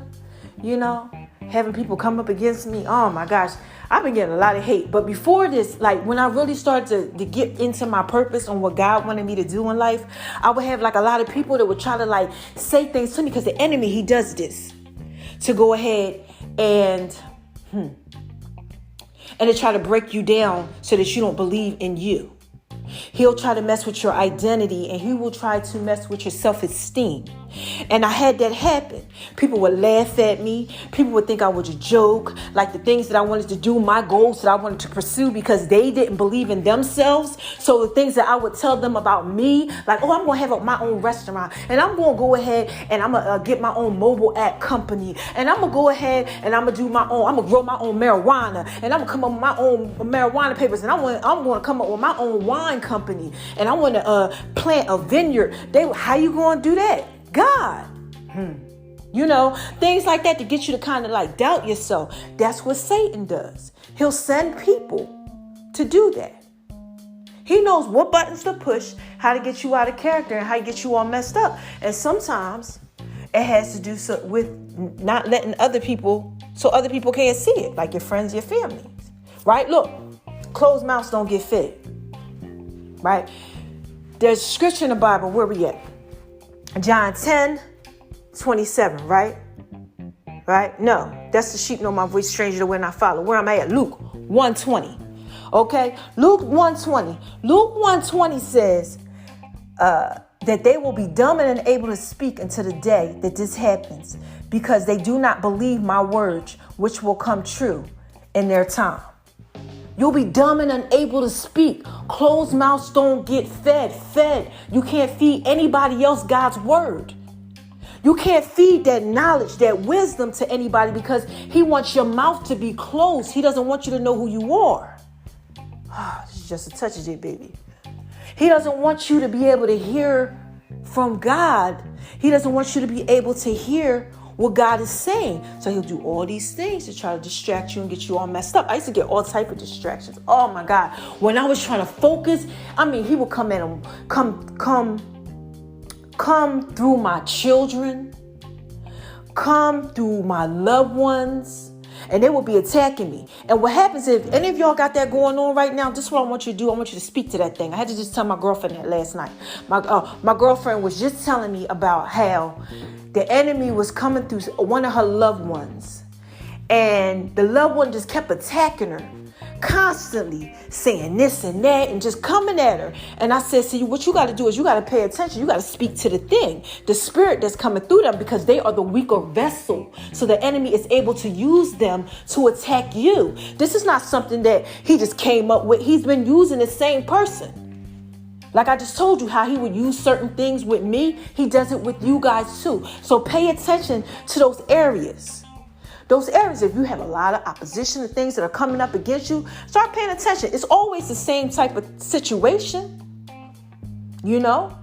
having people come up against me. Oh, my gosh. I've been getting a lot of hate. But before this, like when I really started to get into my purpose on what God wanted me to do in life, I would have like a lot of people that would try to like say things to me, because the enemy, he does this to go ahead and to try to break you down so that you don't believe in you. He'll try to mess with your identity, and he will try to mess with your self-esteem. And I had that happen. People would laugh at me. People would think I was a joke. Like the things that I wanted to do, my goals that I wanted to pursue, because they didn't believe in themselves. So the things that I would tell them about me, like, oh, I'm going to have my own restaurant, and I'm going to go ahead and I'm going to get my own mobile app company, and I'm going to go ahead and I'm going to do my own, I'm going to grow my own marijuana, and I'm going to come up with my own marijuana papers, and I'm going to come up with my own wine company, and I want to plant a vineyard. How you going to do that? God. You know, things like that to get you to kind of like doubt yourself. That's what Satan does. He'll send people to do that. He knows what buttons to push, how to get you out of character, and how to get you all messed up. And sometimes it has to do with not letting other people, so other people can't see it, like your friends, your family. Right? Look, closed mouths don't get fed. Right? There's scripture in the Bible. Where we at? John 10:27, right? Right? No, that's the sheep know my voice, stranger the way I follow. Where am I at? Luke 1:20. Okay? Luke 1:20. Luke 1:20 says that they will be dumb and unable to speak until the day that this happens, because they do not believe my words, which will come true in their time. You'll be dumb and unable to speak. Closed mouths don't get fed. You can't feed anybody else God's word. You can't feed that knowledge, that wisdom to anybody, because he wants your mouth to be closed. He doesn't want you to know who you are. This is just a touch of it, baby. He doesn't want you to be able to hear from God. He doesn't want you to be able to hear what God is saying. So he'll do all these things to try to distract you and get you all messed up. I used to get all type of distractions. Oh my God. When I was trying to focus, he would come in and come through my children, come through my loved ones, and they will be attacking me. And what happens if any of y'all got that going on right now, this is what I want you to do. I want you to speak to that thing. I had to just tell my girlfriend that last night. My girlfriend was just telling me about how the enemy was coming through one of her loved ones. And the loved one just kept attacking her, constantly saying this and that and just coming at her. And I said, see, what you got to do is you got to pay attention. You got to speak to the thing, the spirit that's coming through them, because they are the weaker vessel. So the enemy is able to use them to attack you. This is not something that he just came up with. He's been using the same person. Like I just told you how he would use certain things with me. He does it with you guys too. So pay attention to those areas. Those areas, if you have a lot of opposition to things that are coming up against you, start paying attention. It's always the same type of situation. You know,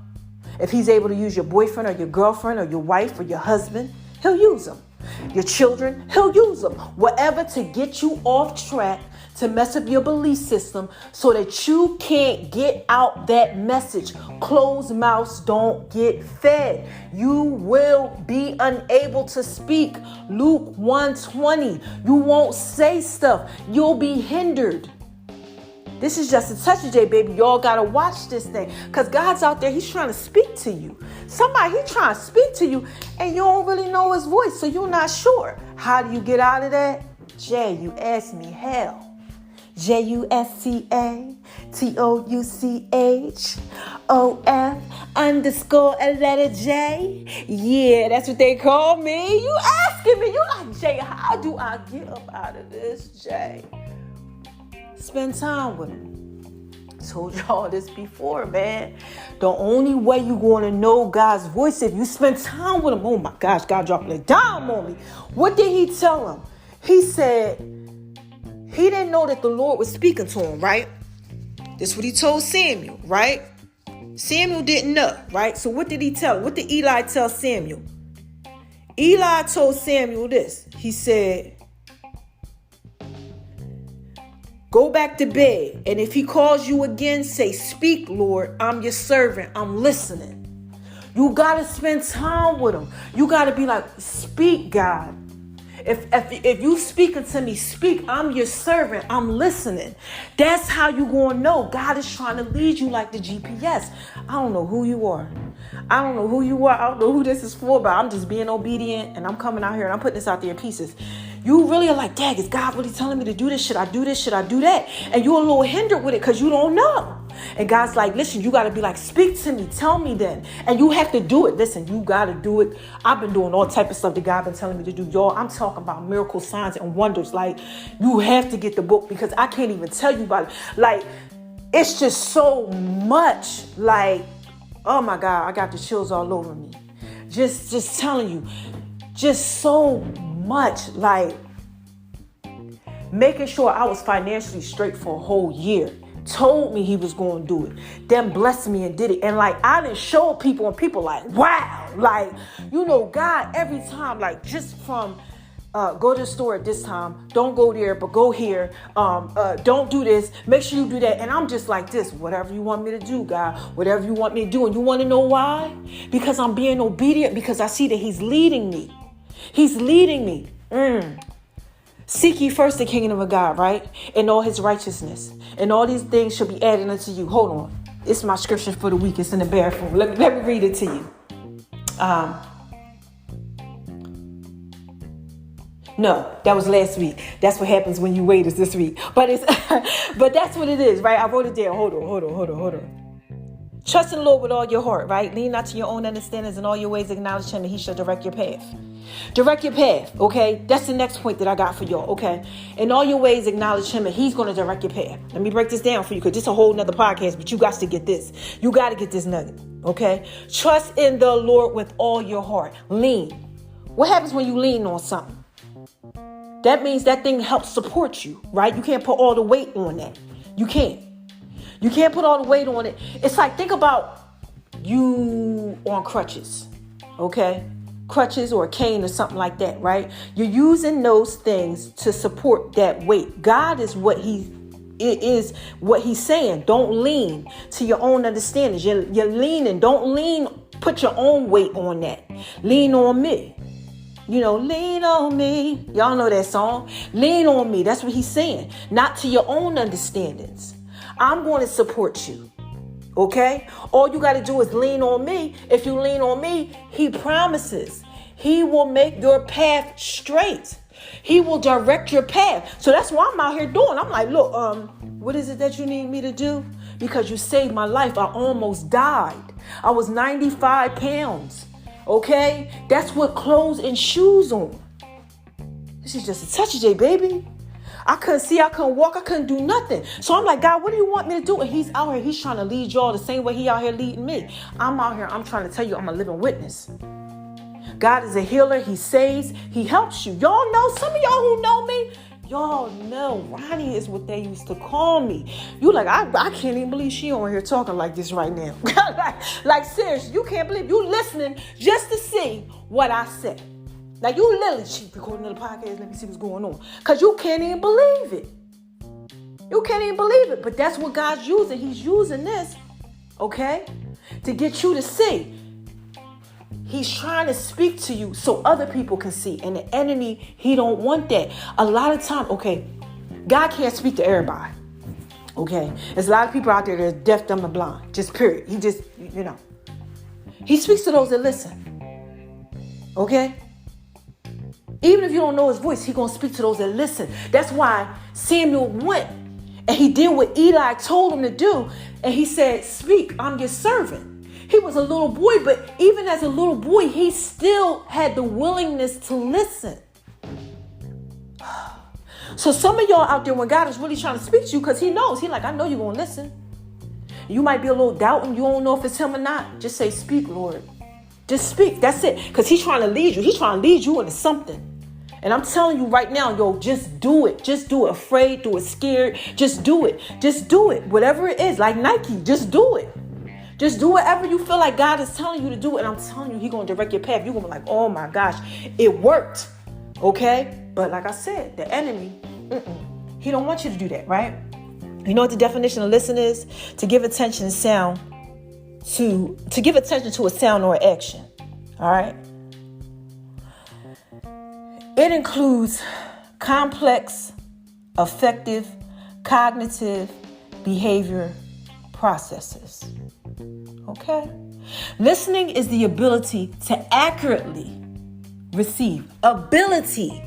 if he's able to use your boyfriend or your girlfriend or your wife or your husband, he'll use them. Your children, he'll use them. Whatever to get you off track, to mess up your belief system so that you can't get out that message. Closed mouths don't get fed. You will be unable to speak. Luke 1:20. You won't say stuff. You'll be hindered. This is just a touch of J, baby. Y'all got to watch this thing, because God's out there. He's trying to speak to you. He's trying to speak to you and you don't really know his voice. So you're not sure. How do you get out of that? Jay, you asked me how. JUSCATOUCHOF_a letter J. Yeah, that's what they call me. You asking me. You like, Jay, how do I get up out of this, Jay? Spend time with him. Told y'all this before, man. The only way you going to know God's voice if you spend time with him. Oh my gosh, God dropped a dime on me. What did he tell him? He said he didn't know that the Lord was speaking to him, right? This is what he told Samuel, right? Samuel didn't know, right? So what did he tell him? What did Eli tell Samuel? Eli told Samuel this. He said, go back to bed. And if he calls you again, say, speak, Lord. I'm your servant. I'm listening. You got to spend time with him. You got to be like, speak, God. If you speaking to me, speak. I'm your servant. I'm listening. That's how you going to know. God is trying to lead you like the GPS. I don't know who you are. I don't know who this is for, but I'm just being obedient and I'm coming out here and I'm putting this out there in pieces. You really are like, Dad, is God really telling me to do this? Should I do this? Should I do that? And you're a little hindered with it because you don't know. And God's like, listen, you got to be like, speak to me. Tell me then. And you have to do it. Listen, you got to do it. I've been doing all type of stuff that God been telling me to do. Y'all, I'm talking about miracle signs and wonders. Like, you have to get the book because I can't even tell you about it. Like, it's just so much. Like, oh my God, I got the chills all over me. Just telling you, just so much. Like, making sure I was financially straight for a whole year. told me he was going to do it, then blessed me and did it. And like, I didn't show people and people like, wow, like, God every time, like just from, go to the store at this time, don't go there, but go here. Don't do this. Make sure you do that. And I'm just like this, whatever you want me to do, God, whatever you want me to do. And you want to know why? Because I'm being obedient, because I see that he's leading me. He's leading me. Seek ye first the kingdom of God, right? And all his righteousness. And all these things shall be added unto you. Hold on. It's my scripture for the week. It's in the bathroom. Let me read it to you. No, that was last week. That's what happens when you wait is this week. But but that's what it is, right? I wrote it down. Hold on. Trust in the Lord with all your heart, right? Lean not to your own understandings, and all your ways acknowledge him, and he shall direct your path. Direct your path, okay? That's the next point that I got for y'all, okay? In all your ways acknowledge him, and he's going to direct your path. Let me break this down for you, because this is a whole nother podcast, but you got to get this. You got to get this nugget, okay? Trust in the Lord with all your heart. Lean. What happens when you lean on something? That means that thing helps support you, right? You can't put all the weight on that. You can't. You can't put all the weight on it. It's like, think about you on crutches, okay? Crutches or a cane or something like that, right? You're using those things to support that weight. God is what he's saying. Don't lean to your own understanding. You're leaning. Don't lean. Put your own weight on that. Lean on me. Lean on me. Y'all know that song. Lean on me. That's what he's saying. Not to your own understandings. I'm going to support you. Okay? All you got to do is lean on me. If you lean on me, he promises he will make your path straight. He will direct your path. So that's what I'm out here doing. I'm like, look, what is it that you need me to do? Because you saved my life. I almost died. I was 95 pounds. Okay? That's with clothes and shoes on. This is just a touch of J, baby. I couldn't see, I couldn't walk, I couldn't do nothing. So I'm like, God, what do you want me to do? And he's out here, he's trying to lead y'all the same way he out here leading me. I'm out here, I'm trying to tell you, I'm a living witness. God is a healer, he saves, he helps you. Y'all know, some of y'all who know me, y'all know Ronnie is what they used to call me. You like, I can't even believe she on here talking like this right now. like seriously, you can't believe you listening just to see what I said. Now, you literally cheap recording another podcast. Let me see what's going on. Because you can't even believe it. You can't even believe it. But that's what God's using. He's using this, okay, to get you to see. He's trying to speak to you so other people can see. And the enemy, he don't want that. A lot of time, okay, God can't speak to everybody. Okay. There's a lot of people out there that are deaf, dumb, and blind. Just period. He just, He speaks to those that listen. Okay. Even if you don't know his voice, he's going to speak to those that listen. That's why Samuel went and he did what Eli told him to do. And he said, speak, I'm your servant. He was a little boy, but even as a little boy, he still had the willingness to listen. So some of y'all out there, when God is really trying to speak to you, because he knows, he's like, I know you're going to listen. You might be a little doubting. You don't know if it's him or not. Just say, speak, Lord. Just speak. That's it. Because he's trying to lead you. He's trying to lead you into something. And I'm telling you right now, yo, just do it. Just do it. Afraid, do it. Scared. Just do it. Just do it. Whatever it is, like Nike, just do it. Just do whatever you feel like God is telling you to do. And I'm telling you, he's going to direct your path. You're going to be like, oh my gosh, it worked. Okay. But like I said, the enemy, he don't want you to do that, right? You know what the definition of listen is? To give attention to give attention to a sound or action. All right. It includes complex, effective, cognitive behavior processes. Okay. Listening is the ability to accurately receive. Ability.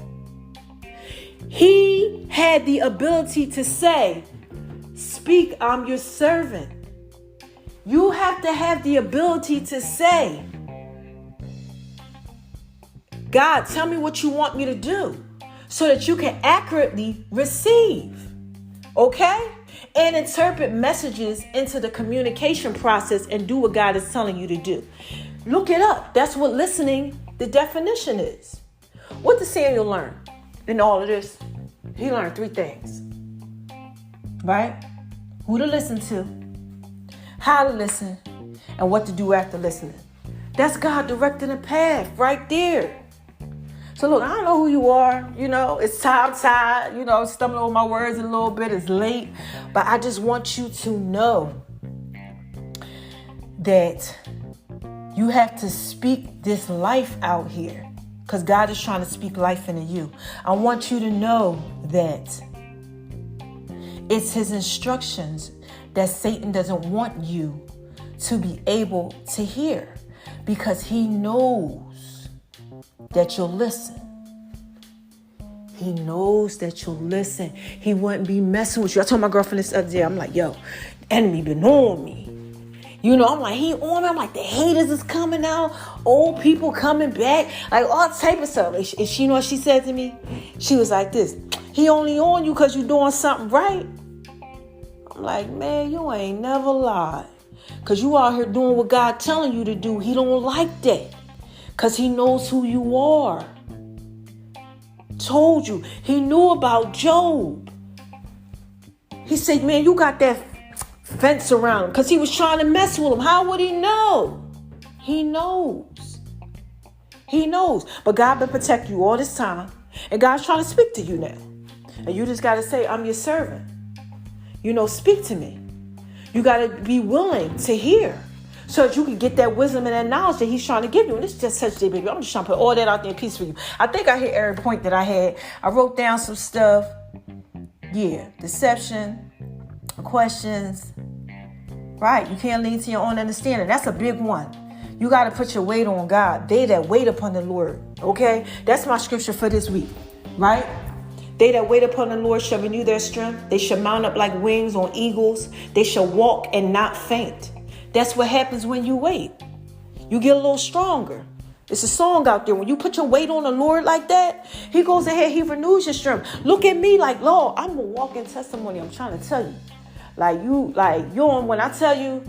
He had the ability to say, speak, I'm your servant. You have to have the ability to say, God, tell me what you want me to do so that you can accurately receive, okay? And interpret messages into the communication process and do what God is telling you to do. Look it up. That's what listening, the definition is. What did Samuel learn in all of this? He learned 3 things, right? who to listen to, how to listen, and what to do after listening. That's God directing the path right there. So look, I don't know who you are. It's time, stumbling over my words a little bit. It's late. But I just want you to know that you have to speak this life out here, because God is trying to speak life into you. I want you to know that it's his instructions that Satan doesn't want you to be able to hear, because he knows that you'll listen. He knows that you'll listen. He wouldn't be messing with you. I told my girlfriend this other day, I'm like, yo, the enemy been on me. I'm like, he on me. I'm like, the haters is coming out. Old people coming back. Like, all type of stuff. And she know what she said to me? She was like this. He only on you because you doing something right. I'm like, man, you ain't never lied. Because you out here doing what God telling you to do. He don't like that. Because he knows who you are. Told you. He knew about Job. He said, man, you got that fence around him, because he was trying to mess with him. How would he know? He knows. He knows. But God been protecting you all this time. And God's trying to speak to you now. And you just got to say, I'm your servant. Speak to me. You got to be willing to hear, so that you can get that wisdom and that knowledge that he's trying to give you. And it's just such a baby. I'm just trying to put all that out there in peace for you. I think I hit every point that I had. I wrote down some stuff. Yeah. Deception. Questions. Right. You can't lean to your own understanding. That's a big one. You got to put your weight on God. They that wait upon the Lord. Okay. That's my scripture for this week. Right. They that wait upon the Lord shall renew their strength. They shall mount up like wings on eagles. They shall walk and not faint. That's what happens when you wait. You get a little stronger. It's a song out there. When you put your weight on the Lord like that, he goes ahead, he renews your strength. Look at me like, Lord, I'm a walking testimony. I'm trying to tell you. When I tell you,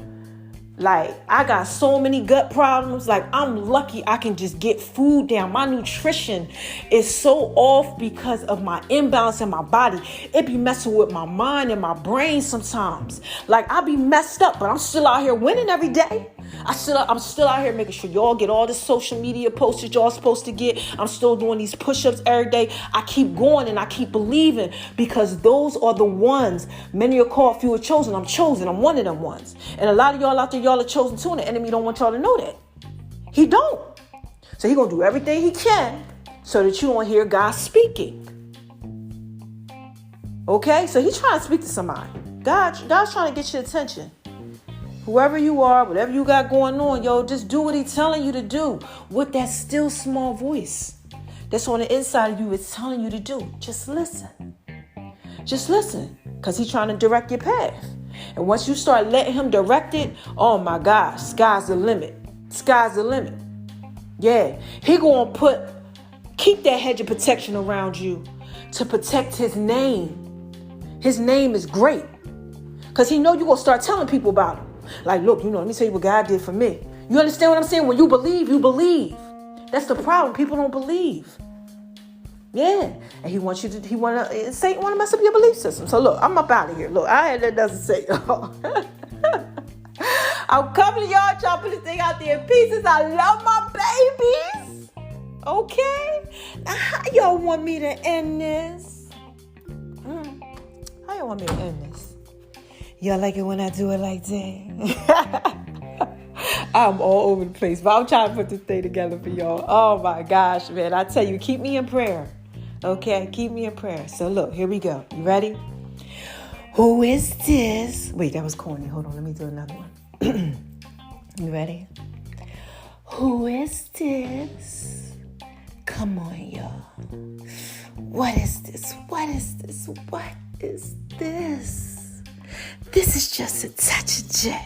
I got so many gut problems. I'm lucky I can just get food down. My nutrition is so off because of my imbalance in my body. It be messing with my mind and my brain sometimes. I be messed up, but I'm still out here winning every day. I'm still out here making sure y'all get all the social media posts that y'all supposed to get. I'm still doing these push-ups every day. I keep going and I keep believing, because those are the ones. Many are called, few are chosen. I'm chosen. I'm one of them ones. And a lot of y'all out there, y'all are chosen too, and the enemy don't want y'all to know that. He don't. So he gonna do everything he can so that you don't hear God speaking. Okay? So he's trying to speak to somebody. God's trying to get your attention. Whoever you are, whatever you got going on, just do what he's telling you to do with that still small voice that's on the inside of you. It's telling you to do. Just listen. Just listen, because he's trying to direct your path. And once you start letting him direct it, oh my gosh, sky's the limit. Sky's the limit. Yeah, he gonna keep that hedge of protection around you to protect his name. His name is great, because he know you gonna start telling people about him. Look, let me tell you what God did for me. You understand what I'm saying? When you believe, you believe. That's the problem. People don't believe. Yeah. And Satan want to mess up your belief system. So look, I'm up out of here. Look, I had that doesn't say. I'm coming to y'all, trying to put this thing out there in pieces. I love my babies. Okay. Now, how y'all want me to end this? How y'all want me to end this? Y'all like it when I do it like that? I'm all over the place, but I'm trying to put this thing together for y'all. Oh my gosh, man. I tell you, keep me in prayer. Okay? Keep me in prayer. So look, here we go. You ready? Who is this? Wait, that was corny. Hold on. Let me do another one. You ready? Who is this? Come on, y'all. What is this? What is this? What is this? This is just a touch of J.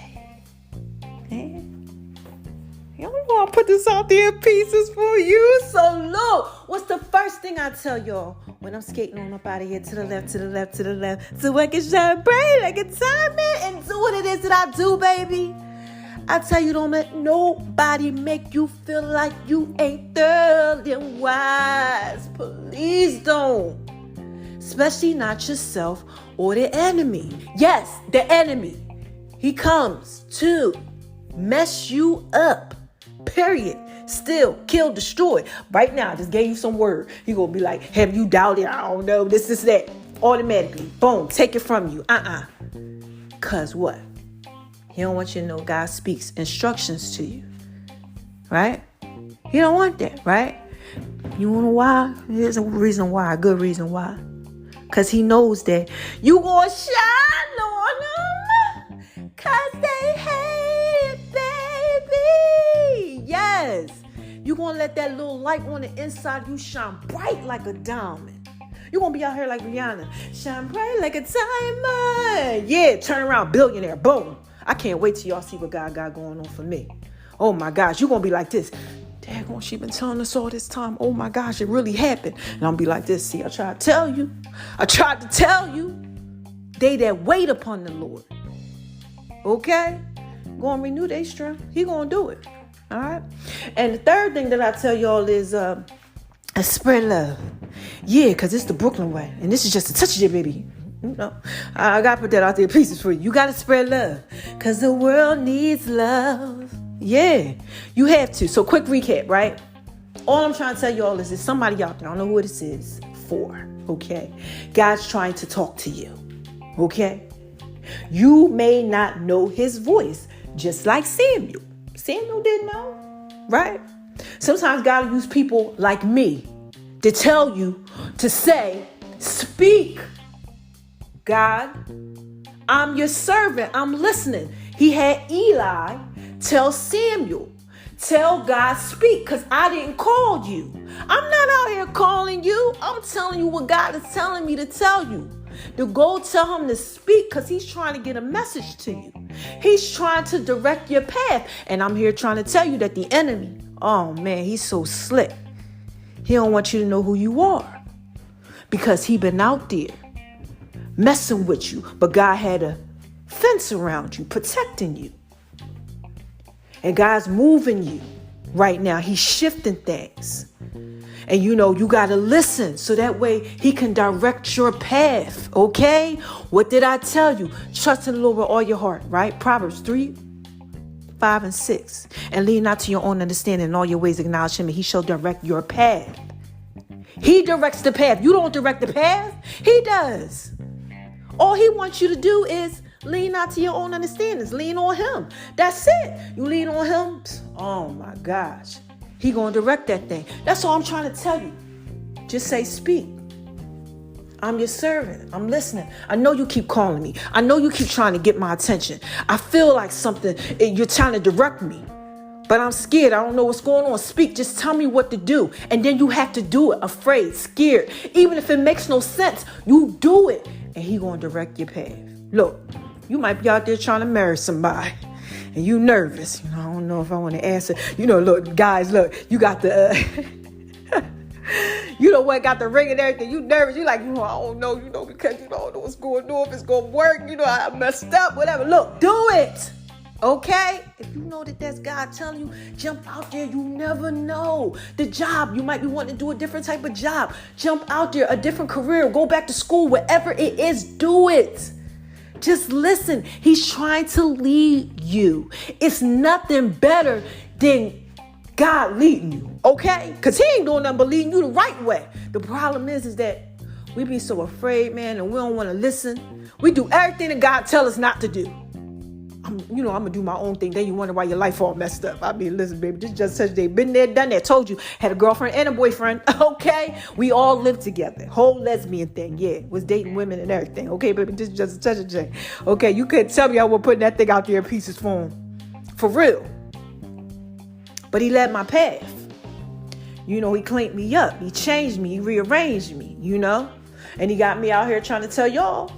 Y'all know I put this out there in pieces for you. So look, what's the first thing I tell y'all when I'm skating on up out of here? To the left, to the left, to the left. So I can shine bright like a diamond and do what it is that I do, baby. I tell you, don't let nobody make you feel like you ain't thoroughly wise. Please don't. Especially not yourself or the enemy. Yes, the enemy. He comes to mess you up. Period. Still, kill, destroy. Right now, I just gave you some word. He gonna be like, have you doubted? I don't know. This, that. Automatically. Boom. Take it from you. Cause what? He don't want you to know God speaks instructions to you. Right? He don't want that, right? You wanna know why? Here's a reason why. A good reason why. Cause he knows that you gonna shine on them. Cause they hate it, baby. Yes. You gonna let that little light on the inside you shine bright like a diamond. You gonna be out here like Rihanna. Shine bright like a diamond. Yeah, turn around, billionaire. Boom. I can't wait till y'all see what God got going on for me. Oh my gosh, you gonna be like this. Daggone, she been telling us all this time. Oh my gosh, it really happened. And I'll be like this. See, I tried to tell you. They that wait upon the Lord. Okay? Gonna renew their strength. He gonna do it. All right? And the third thing that I tell y'all is spread love. Yeah, because it's the Brooklyn way. And this is just a touch of it, baby. You know, I got to put that out there pieces for you. You got to spread love. Because the world needs love. Yeah, you have to. So quick recap, right? All I'm trying to tell you all is there's somebody out there. I don't know who this is for. Okay? God's trying to talk to you. Okay? You may not know his voice, just like Samuel. Samuel didn't know, right? Sometimes God will use people like me to tell you, to say, speak. God, I'm your servant. I'm listening. He had Eli tell Samuel, tell God, speak, because I didn't call you. I'm not out here calling you. I'm telling you what God is telling me to tell you. To go tell him to speak because he's trying to get a message to you. He's trying to direct your path. And I'm here trying to tell you that the enemy, oh man, he's so slick. He don't want you to know who you are because he been out there messing with you. But God had a fence around you, protecting you. And God's moving you right now. He's shifting things. And you know, you got to listen so that way he can direct your path. Okay? What did I tell you? Trust in the Lord with all your heart, right? Proverbs 3, 5, and 6. And lean not to your own understanding. In all your ways acknowledge him and he shall direct your path. He directs the path. You don't direct the path. He does. All he wants you to do is lean not to your own understandings. Lean on him. That's it. You lean on him. Oh my gosh. He going to direct that thing. That's all I'm trying to tell you. Just say, speak. I'm your servant. I'm listening. I know you keep calling me. I know you keep trying to get my attention. I feel like something, you're trying to direct me. But I'm scared. I don't know what's going on. Speak. Just tell me what to do. And then you have to do it. Afraid, scared. Even if it makes no sense, you do it. And he going to direct your path. Look, you might be out there trying to marry somebody. And you nervous. You know, I don't know if I want to answer. You know, look, guys, look, you got the, you know what, got the ring and everything. You nervous. You like, I don't know, because you don't know what's going on. If it's going to work, I messed up, whatever. Look, do it. Okay? If you know that that's God telling you, jump out there. You never know. The job, you might be wanting to do a different type of job. Jump out there, a different career. Go back to school. Whatever it is, do it. Just listen. He's trying to lead you. It's nothing better than God leading you, okay? Because he ain't doing nothing but leading you the right way. The problem is that we be so afraid, man, and we don't want to listen. We do everything that God tell us not to do. I'm going to do my own thing. Then you wonder why your life all messed up. I mean, listen, baby, this is just such a day. Been there, done that. Told you. Had a girlfriend and a boyfriend. Okay? We all lived together. Whole lesbian thing. Yeah. Was dating women and everything. Okay, baby, this is just such a day. Okay, you couldn't tell me I was putting that thing out there in pieces for him. For real. But he led my path. He cleaned me up. He changed me. He rearranged me, And he got me out here trying to tell y'all.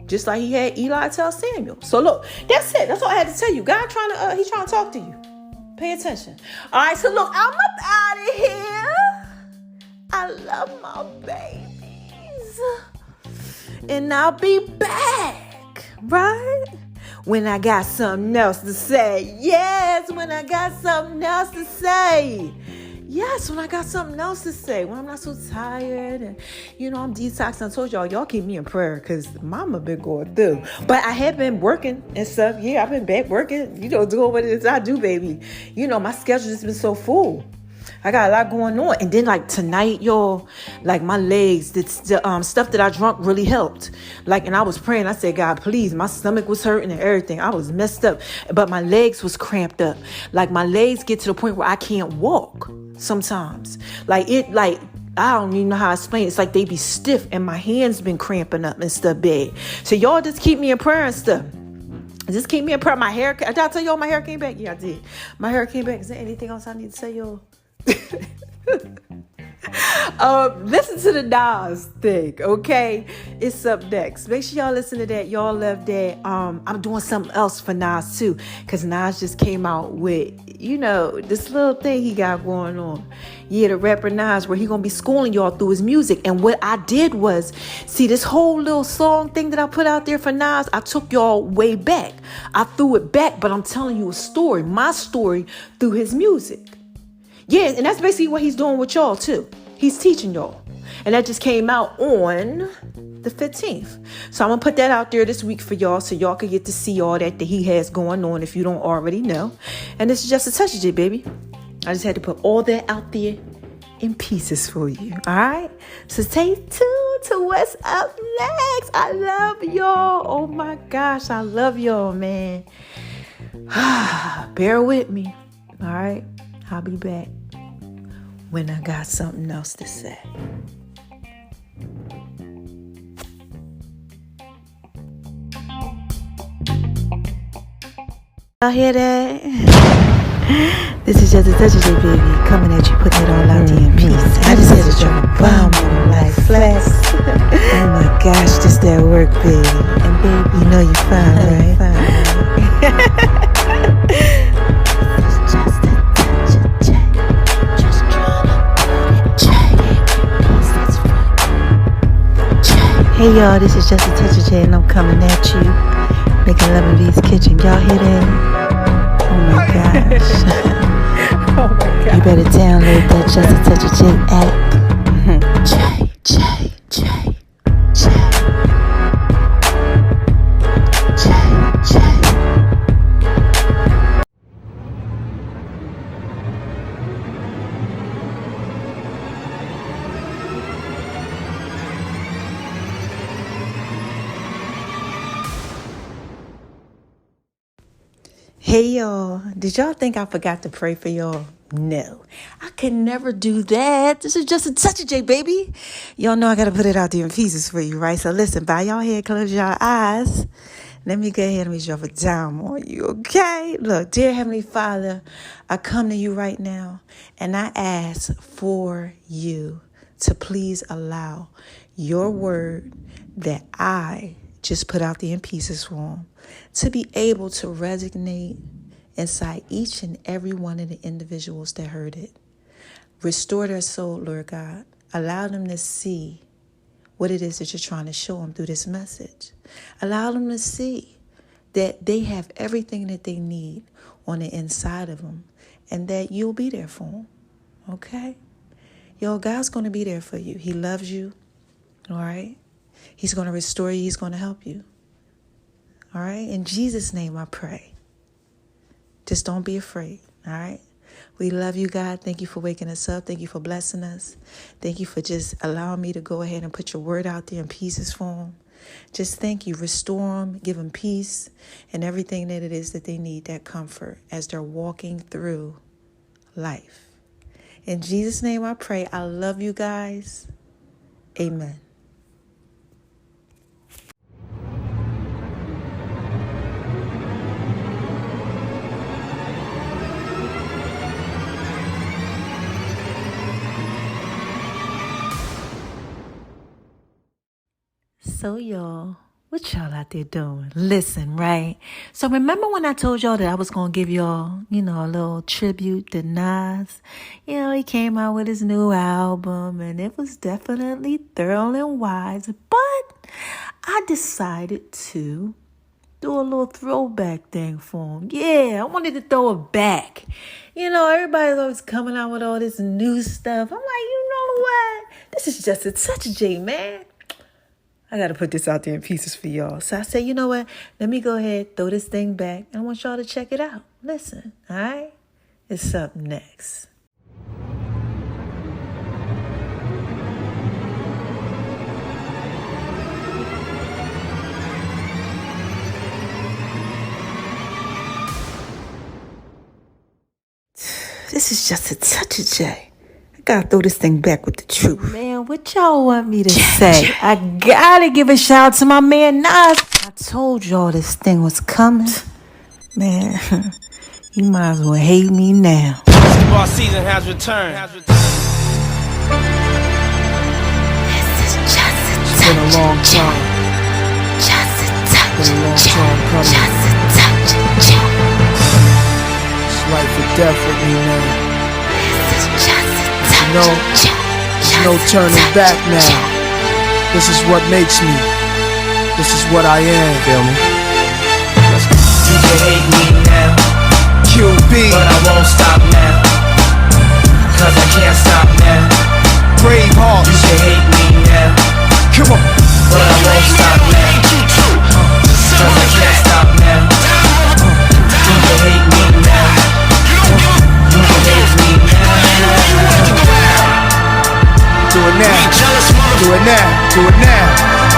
Just like he had Eli tell Samuel. So look, that's it. That's all I had to tell you. God he's trying to talk to you. Pay attention. All right, so look, I'm up out of here. I love my babies. And I'll be back, right? When I got something else to say. Yes, when I got something else to say. Yes, when I got something else to say, when I'm not so tired and, I'm detoxing. I told y'all keep me in prayer because mama been going through. But I have been working and stuff. Yeah, I've been back working, doing what it is I do, baby. My schedule has been so full. I got a lot going on. And then like tonight, y'all, like my legs, the stuff that I drunk really helped. Like, and I was praying. I said, God, please, my stomach was hurting and everything. I was messed up, but my legs was cramped up. Like my legs get to the point where I can't walk sometimes. I don't even know how to explain it. It's like they be stiff and my hands been cramping up and stuff bad. So y'all just keep me in prayer and stuff. Just keep me in prayer. My hair, did I tell y'all my hair came back? Yeah, I did. My hair came back. Is there anything else I need to say, y'all? Listen to the Nas thing, okay? It's up next. Make sure y'all listen to that. Y'all love that. I'm doing something else for Nas too, because Nas just came out with, this little thing he got going on. Yeah, the rapper Nas, where he gonna be schooling y'all through his music. And what I did was, see this whole little song thing that I put out there for Nas, I took y'all way back. I threw it back, but I'm telling you a story, my story through his music. Yeah, and that's basically what he's doing with y'all too. He's teaching y'all. And that just came out on the 15th. So I'm going to put that out there this week for y'all so y'all can get to see all that he has going on if you don't already know. And this is just a touch of it, baby. I just had to put all that out there in pieces for you. All right? So stay tuned to what's up next. I love y'all. Oh my gosh, I love y'all, man. Bear with me. All right? I'll be back when I got something else to say. Y'all hear that? This is just a touch of it, baby. Coming at you, putting it all out there in peace. I just had to drop a bomb on them like flex. Oh my gosh, this that work, baby. And baby, you know you fine, right? Hey y'all, this is just a touch of J and I'm coming at you, making love in V's kitchen. Y'all hear that? Oh my gosh. Oh my God. You better download that Just a Touch of J app. J. Hey y'all, did y'all think I forgot to pray for y'all? No, I can never do that. This is just a touch of J, baby. Y'all know I got to put it out there in pieces for you, right? So listen, bow your head, close your eyes. Let me go ahead and drop it down on you, okay? Look, dear Heavenly Father, I come to you right now and I ask for you to please allow your word that I just put out there in pieces form to be able to resonate inside each and every one of the individuals that heard it. Restore their soul, Lord God. Allow them to see what it is that you're trying to show them through this message. Allow them to see that they have everything that they need on the inside of them and that you'll be there for them, okay? Yo, God's going to be there for you. He loves you, all right? He's going to restore you. He's going to help you, all right? In Jesus' name I pray. Just don't be afraid, all right? We love you, God. Thank you for waking us up. Thank you for blessing us. Thank you for just allowing me to go ahead and put your word out there in pieces for them. Just thank you. Restore them. Give them peace and everything that it is that they need, that comfort as they're walking through life. In Jesus' name I pray. I love you guys. Amen. So y'all, what y'all out there doing? Listen, right? So remember when I told y'all that I was going to give y'all, a little tribute to Nas? He came out with his new album and it was definitely thorough and wise. But I decided to do a little throwback thing for him. Yeah, I wanted to throw it back. You know, everybody's always coming out with all this new stuff. I'm like, you know what? This is just a touch of J, man. I got to put this out there in pieces for y'all. So I said, you know what? Let me go ahead, throw this thing back. And I want y'all to check it out. Listen, all right? It's up next. This is just a touch of J. I gotta throw this thing back with the truth. Man, what y'all want me to say? I gotta give a shout out to my man Nas. I told y'all this thing was coming. Man, you might as well hate me now. Basketball season has returned. This is just a touch. Been a long time. Just a touch. Been a long time coming. Just a touch. It's life or death with me now. This is just a touch. There's no turning back now. This is what makes me. This is what I am. Feel me? You can hate me now, QB, but I won't stop now. Cause I can't stop now. Brave heart. You can hate me now. Come on. But I won't stop now. Cause I can't stop now. You can hate me now. You can hate me now. Do it now. Do it now. Do it now.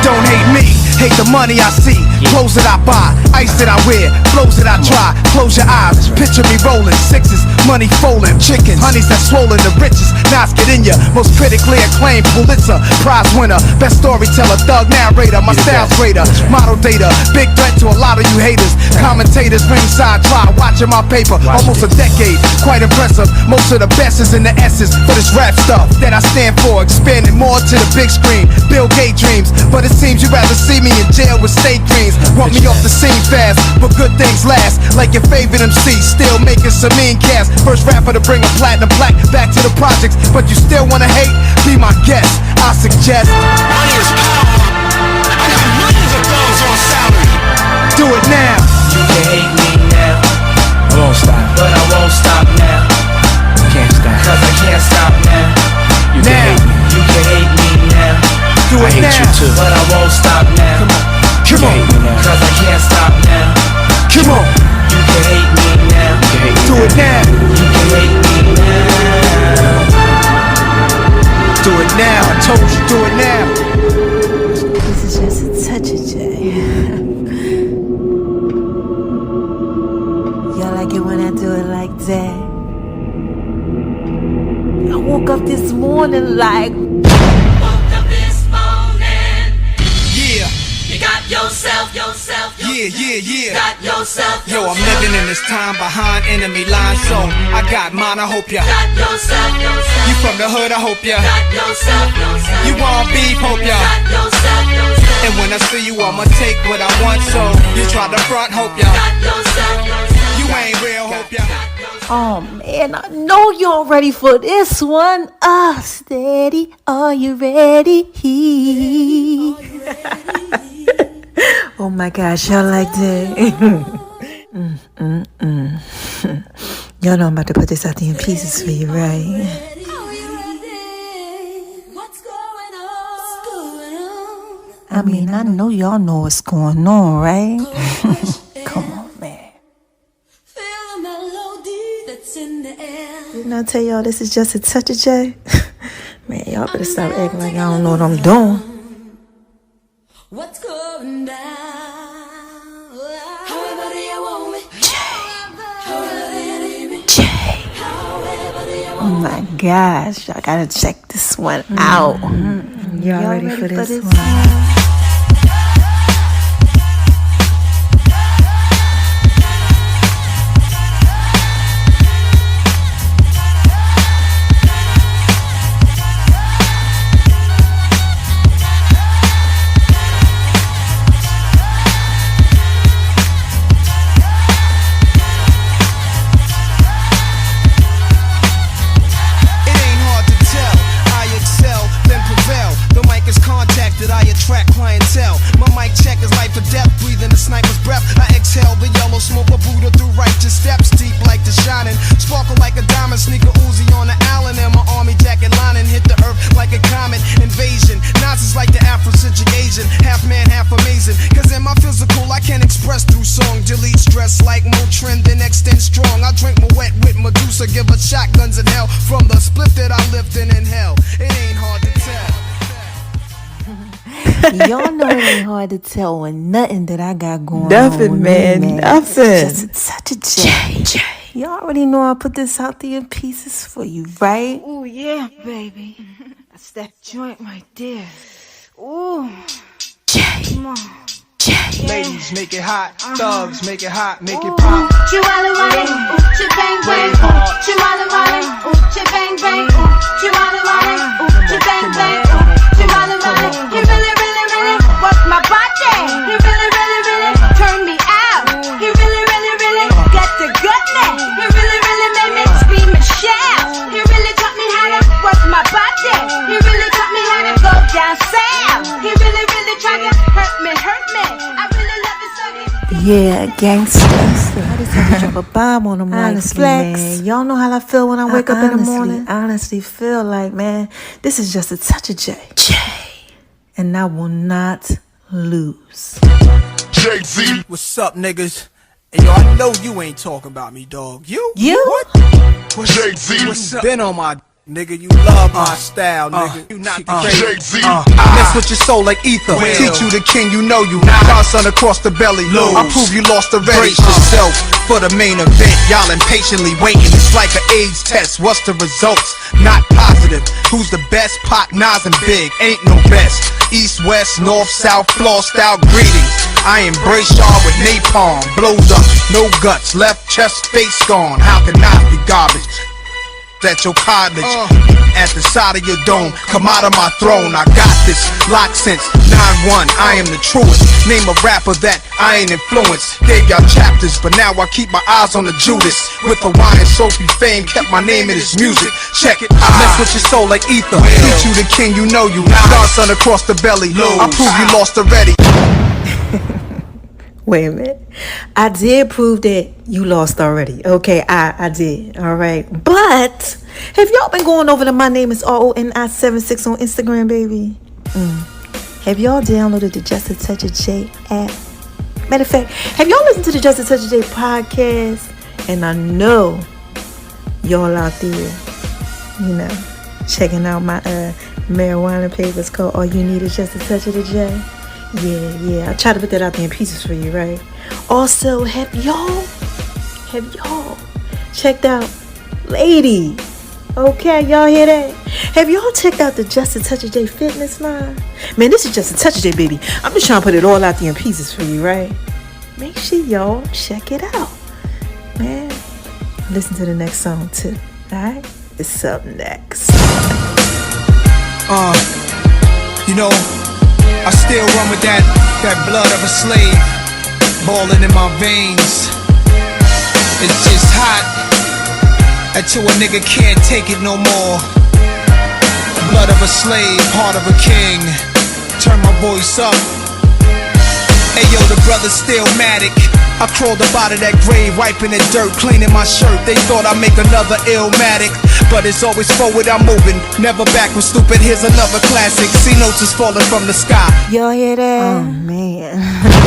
Don't hate me. Hate the money I see, clothes that I buy, ice that I wear, flows that I try. Close your eyes, picture me rolling, sixes, money folding, chickens, honeys that swollen, the richest, knives get in ya. Most critically acclaimed Pulitzer Prize winner, best storyteller, thug narrator, my style's greater, model data, big threat to a lot of you haters. Commentators ringside try watching my paper, almost a decade, quite impressive. Most of the best is in the essence for this rap stuff that I stand for, expanding more to the big screen. Bill Gates dreams, but it seems you'd rather see me in jail with steak greens. Want me off the scene fast, but good things last. Like your favorite MC, still making some mean cast. First rapper to bring a platinum plaque back to the projects, but you still wanna hate? Be my guest, I suggest. Money is power. I got millions of dollars on salary. Do it now. You can hate me now, I won't stop. but I won't stop now. Can't stop. Cause I can't stop now. You can hate me. You can hate me now, Do I it hate now. you too, but I won't stop now. Come on. Cause I can't stop now. Come on. You can hate me now. Do it now. You can hate me now. Do it now. I told you, do it now. This is just a touch of J. Y'all like it when I do it like that? I woke up this morning like, Woke up this morning, Yeah. you got yourself, Yeah. got yourself, Yo, I'm living in this time behind enemy lines, so I got mine, I hope ya. got yourself, You from the hood, I hope ya. got yourself, You want beef, hope ya. got yourself, And when I see you, I'ma take what I want, so you try to front, hope ya. got yourself, You ain't real, hope ya. oh man, I know y'all ready for this one. Steady, are you ready? Oh my gosh, y'all like that? Y'all know I'm about to put this out there in pieces for you, right? I mean, I know y'all know what's going on, right? Come on, man. Didn't I tell y'all this is just a touch of J? Man, y'all better stop acting like I don't know what I'm doing. What's going down? However do you want me? Oh my gosh, I gotta check this one out. Y'all ready for this one? It ain't hard to tell. I excel, then prevail. The mic is contacted, I attract Express through song, delete stress like Motrin, then extend strong. I drink my wet with Medusa, give her shotguns in hell. From the split that I lived in hell, it ain't hard to tell. Y'all know it ain't hard to tell with nothing that I got going on. Nothing, with man, me, nothing. Just such a J. Y'all already know I put this out there in pieces for you, right? Ooh, yeah, baby. That's that joint right there. Ooh. Come on. Ladies, make it hot. Thugs, make it hot. Make it pop. Chihuahua wale, bang bang, Chihuahua wale, bang bang, Chihuahua wale, bang bang, Chihuahua wale. He really, really, really worked my body. He really, really, really turned me out. He really, really, really got the goodness. He really, really made me scream and shout. He really taught me how to work my body. He really taught me how to go down south. He really, really tried to hurt me. I really love it so good. Yeah, gangsta. I just had to drop a bomb on them like flex. Man. Y'all know how I feel when I wake up in the morning? I honestly feel like, man, this is just a touch of J. And I will not lose. Jay-Z. What's up, niggas? Hey, yo, I know you ain't talking about me, dog. You? What? Jay-Z. What's up? Been on my nigga, you love my style, nigga. You not the crazy. Jay-Z. Mess with your soul like ether. Teach you the king, you know you. Godson across the belly. I prove you lost already. Brace yourself for the main event. Y'all impatiently waiting. It's like an AIDS test. What's the results? Not positive. Who's the best? Pop, Nas, and Big. Ain't no best. East, west, north, south, floor style greetings. I embrace y'all with napalm. Blows up, no guts. Left chest, face gone. How can I be garbage? At your cottage, at the side of your dome, come out of my throne. I got this locked since 9-1. I am the truest. Name a rapper that I ain't influenced. Gave y'all chapters, but now I keep my eyes on the Judas. With the wine and soapy fame, kept my name in his music. Check it, mess with your soul like ether. Teach you the king, you know you. Godson across the belly. I prove you lost already. Wait a minute. I did prove that you lost already. Okay, I did. All right. But have y'all been going over to My Name is RONI76 on Instagram, baby? Have y'all downloaded the Just a Touch of J app? Matter of fact, have y'all listened to the Just a Touch of J podcast? And I know y'all out there, you know, checking out my marijuana papers called All You Need Is Just a Touch of the J. Yeah, I try to put that out there in pieces for you, right? Also, have y'all checked out Lady? Okay, y'all hear that? Have y'all checked out the Just a Touch of J fitness line? Man, this is Just a Touch of J, baby. I'm just trying to put it all out there in pieces for you, right? Make sure y'all check it out, man. Listen to the next song too, alright? It's up next. You know, I still run with that blood of a slave balling in my veins. It's just hot until a nigga can't take it no more. Blood of a slave, heart of a king. Turn my voice up. Hey yo, the brother's still Matic. I crawled up out of that grave, wiping the dirt, cleaning my shirt. They thought I'd make another Illmatic, but it's always forward I'm moving, never backward, stupid. Here's another classic. See notes is falling from the sky. Y'all hear that? Oh man.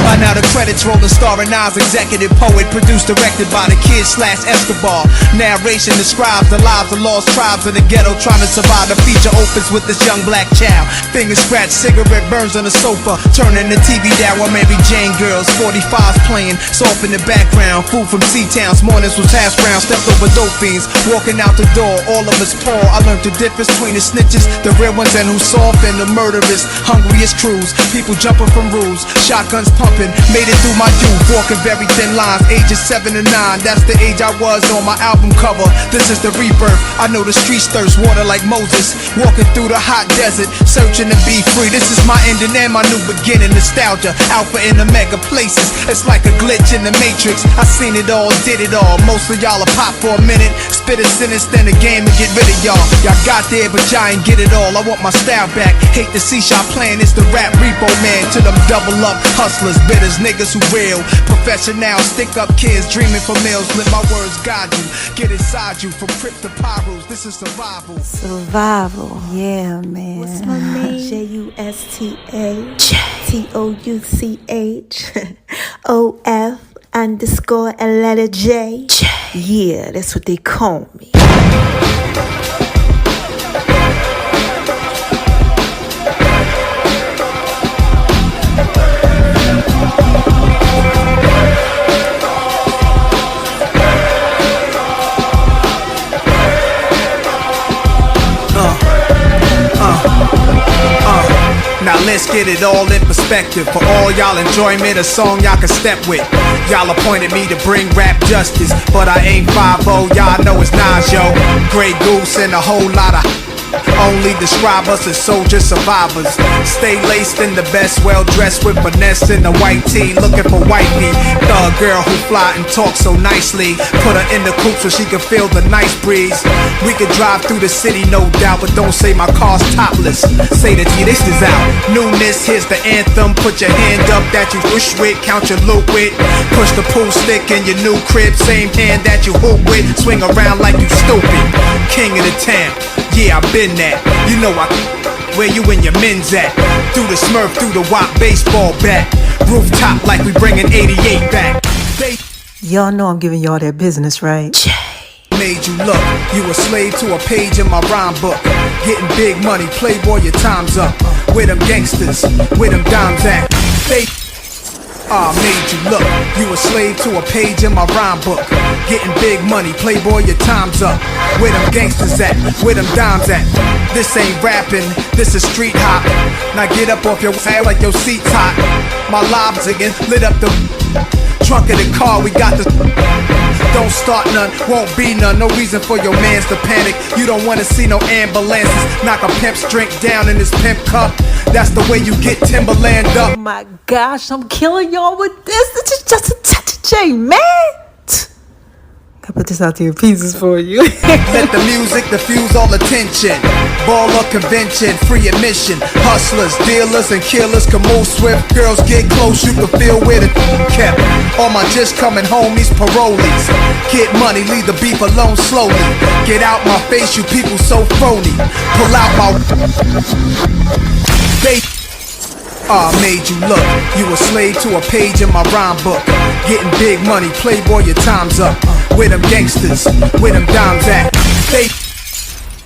By now the credits rolling, starring Nas, executive poet, produced, directed by the kid / Escobar. Narration describes the lives of lost tribes in the ghetto trying to survive. The feature opens with this young black child. Finger scratch, cigarette burns on the sofa, turning the TV down while Mary Jane girls, 45s playing. Off in the background, food from C-Towns, mornings was hash brown, stepped over dope fiends, walking out the door, all of us Paul. I learned the difference between the snitches, the real ones, and who's soft, and the murderers, hungriest crews, people jumping from rules, shotguns pumping, made it through my youth, walking very thin lines, ages 7 and 9, that's the age I was on my album cover. This is the rebirth, I know the streets thirst water like Moses, walking through the hot desert, searching to be free. This is my ending and my new beginning, nostalgia, alpha and omega places, it's like a glitch glitch in the matrix. I seen it all, did it all. Most of y'all will pop for a minute, spit a sentence, then the game and get rid of y'all. Y'all got there, but y'all ain't get it all. I want my style back. Hate to see y'all playing, it's the rap repo man. To them double up hustlers, bitters, niggas who real. Professional, stick up kids dreaming for meals. Let my words guide you, get inside you. From Crips to Pyros, this is survival. Survival, yeah, man. What's my name? JUSTATOUCH_OF_ and letter J. Yeah, that's what they call me. Now let's get it all in perspective. For all y'all enjoyment, a song y'all can step with. Y'all appointed me to bring rap justice, but I ain't 5-0, y'all know it's Nas, yo. Grey Goose and a whole lot of only describe us as soldier survivors. Stay laced in the best, well dressed with finesse in the white tee, looking for wifey. Thug girl who fly and talk so nicely. Put her in the coupe so she can feel the nice breeze. We could drive through the city, no doubt, but don't say my car's topless. Say that this is out. Newness, here's the anthem. Put your hand up that you wish with, count your loot with. Push the pool stick in your new crib, same hand that you hoop with. Swing around like you stupid. King of the town. Yeah, I've been that. You know where you and your men's at. Through the Smurf, through the WAP baseball bat. Rooftop like we bringing 88 back. Y'all know I'm giving y'all that business, right? Made you look, you a slave to a page in my rhyme book. Getting big money, playboy, your time's up. Where them gangsters, where them dimes at? Made you look, you a slave to a page in my rhyme book. Getting big money, playboy, your time's up. Where them gangsters at, where them dimes at? This ain't rapping, this is street hop. Now get up off your ass like your seat's hot. My lobs again, lit up the trunk of the car, we got the. Don't start none, won't be none. No reason for your mans to panic. You don't wanna see no ambulances. Knock a pimp's drink down in his pimp cup. That's the way you get Timberland up. Oh my gosh, I'm killing y'all with this. This is just a touch of J, man. I put this out to your pieces for you. Let the music diffuse all attention. Baller convention, free admission. Hustlers, dealers, and killers can move swift. Girls get close, you can feel where the kept. All my just coming homies, parolees. Get money, leave the beef alone slowly. Get out my face, you people so phony. Pull out my. They made you look. You a slave to a page in my rhyme book. Getting big money, playboy, your time's up. Where them gangsters, where them dimes at? They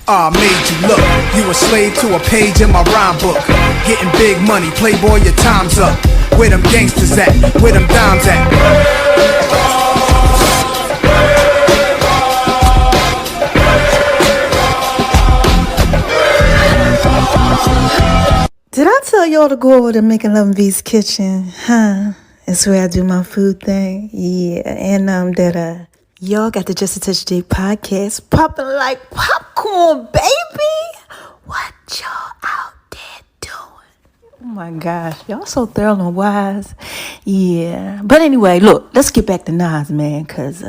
made you look. You a slave to a page in my rhyme book. Getting big money, playboy, your time's up. Where them gangsters at? Where them dimes at? Did I tell y'all to go over to Making Love in V's kitchen? Huh? It's where I do my food thing. Yeah, and that y'all got the Just a Touch J podcast popping like popcorn, baby. What y'all out there doing? Oh my gosh, y'all so thorough and wise. Yeah, but anyway, look, let's get back to Nas, man, cause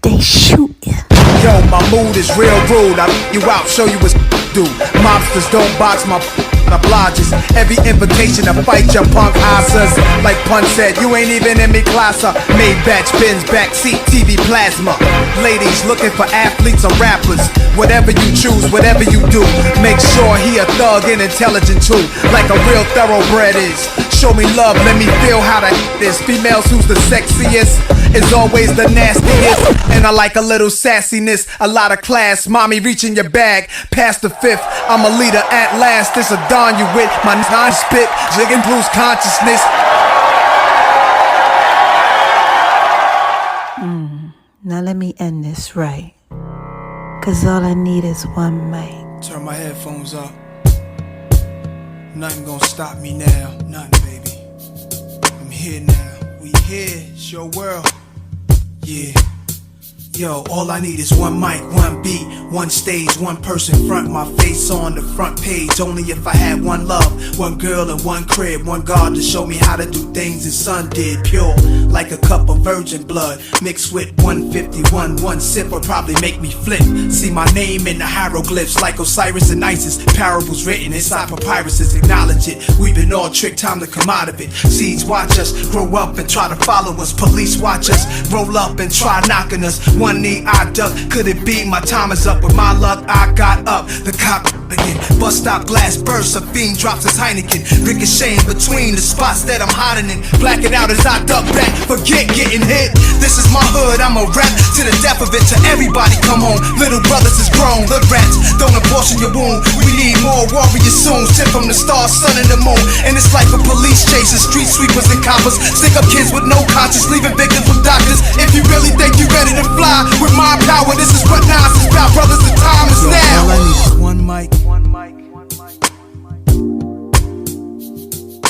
they shooting. Yo, my mood is real rude. I you out, show you what's do. Mobsters don't box my obliges. Every invitation to fight your punk asses. Like Pun said, you ain't even in me class. Made batch, bins, backseat, TV plasma. Ladies looking for athletes or rappers. Whatever you choose, whatever you do, make sure he a thug and intelligent too. Like a real thoroughbred is. Show me love, let me feel how to this. Females who's the sexiest is always the nastiest. And I like a little sassiness, a lot of class. Mommy reaching your bag, past the fifth. I'm a leader at last. This a dawn you with. My non-spit, jigging blues consciousness. Now let me end this right. Cause all I need is one mic. Turn my headphones up. Nothing gonna stop me now. Nothing, baby. I'm here now. We here. It's your world. Yeah. Yo, all I need is one mic, one beat, one stage, one person front, my face on the front page. Only if I had one love, one girl and one crib, one God to show me how to do things his son did. Pure, like a cup of virgin blood, mixed with 151. One sip would probably make me flip. See my name in the hieroglyphs, like Osiris and Isis. Parables written inside papyruses, acknowledge it. We've been all tricked, time to come out of it. Seeds watch us grow up and try to follow us. Police watch us roll up and try knocking us. One knee I duck, could it be my time is up? With my luck I got up, the cop again. Bus stop glass bursts, a fiend drops his Heineken, ricocheting between the spots that I'm hiding in. Blacking out as I duck back, forget getting hit. This is my hood, I'm a rap to the death of it. To everybody come home, little brothers is grown. Hood rats, don't abortion your wound. We need more warriors soon, sent from the stars, sun and the moon. And it's like a police chasing street sweepers and coppers. Stick up kids with no conscience, leaving victims with doctors. If you really think you ready to fly with my power, this is what Nas is about, brothers, the time is now. All I need is one mic.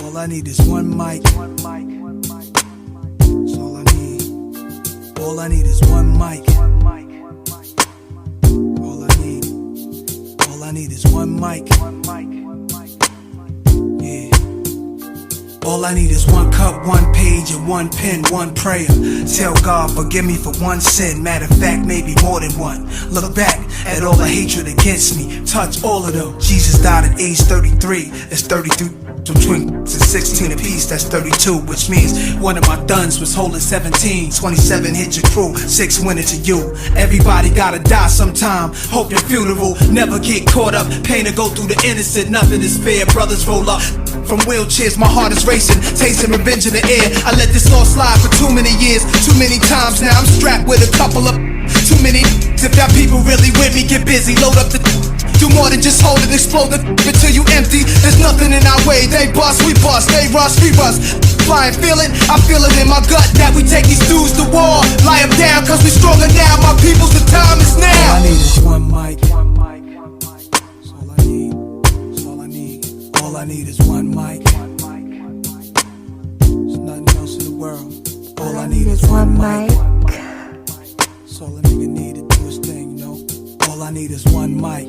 All I need is one mic. That's all I need. All I need is one mic. All I need is one mic. Yeah. All I need is one cup, one page, and one pen, one prayer. Tell God, forgive me for one sin. Matter of fact, maybe more than one. Look back at all the hatred against me. Touch all of them. Jesus died at age 33. That's 33. Between 16 apiece, that's 32, which means one of my duns was holding 17. 27 hit your crew, 6 went into you. Everybody gotta die sometime. Hope your funeral never get caught up. Pain to go through the innocent, nothing is fair. Brothers roll up from wheelchairs, my heart is racing, tasting revenge in the air. I let this all slide for too many years, too many times. Now I'm strapped with a couple of too many. If y'all people really with me, get busy, load up the do more than just hold it, explode the until you empty. There's nothing in our way. They bust, we bust. They rush, we rust. Flying, feel it, I feel it in my gut that we take these dudes to war. Lie them down, cause we stronger now. My people's, the time is now. All I need is one mic. That's all I need. That's all I need. All I need is one mic. There's nothing else in the world. All I need is one mic. That's all a nigga need to do his thing, you know. All I need is one mic.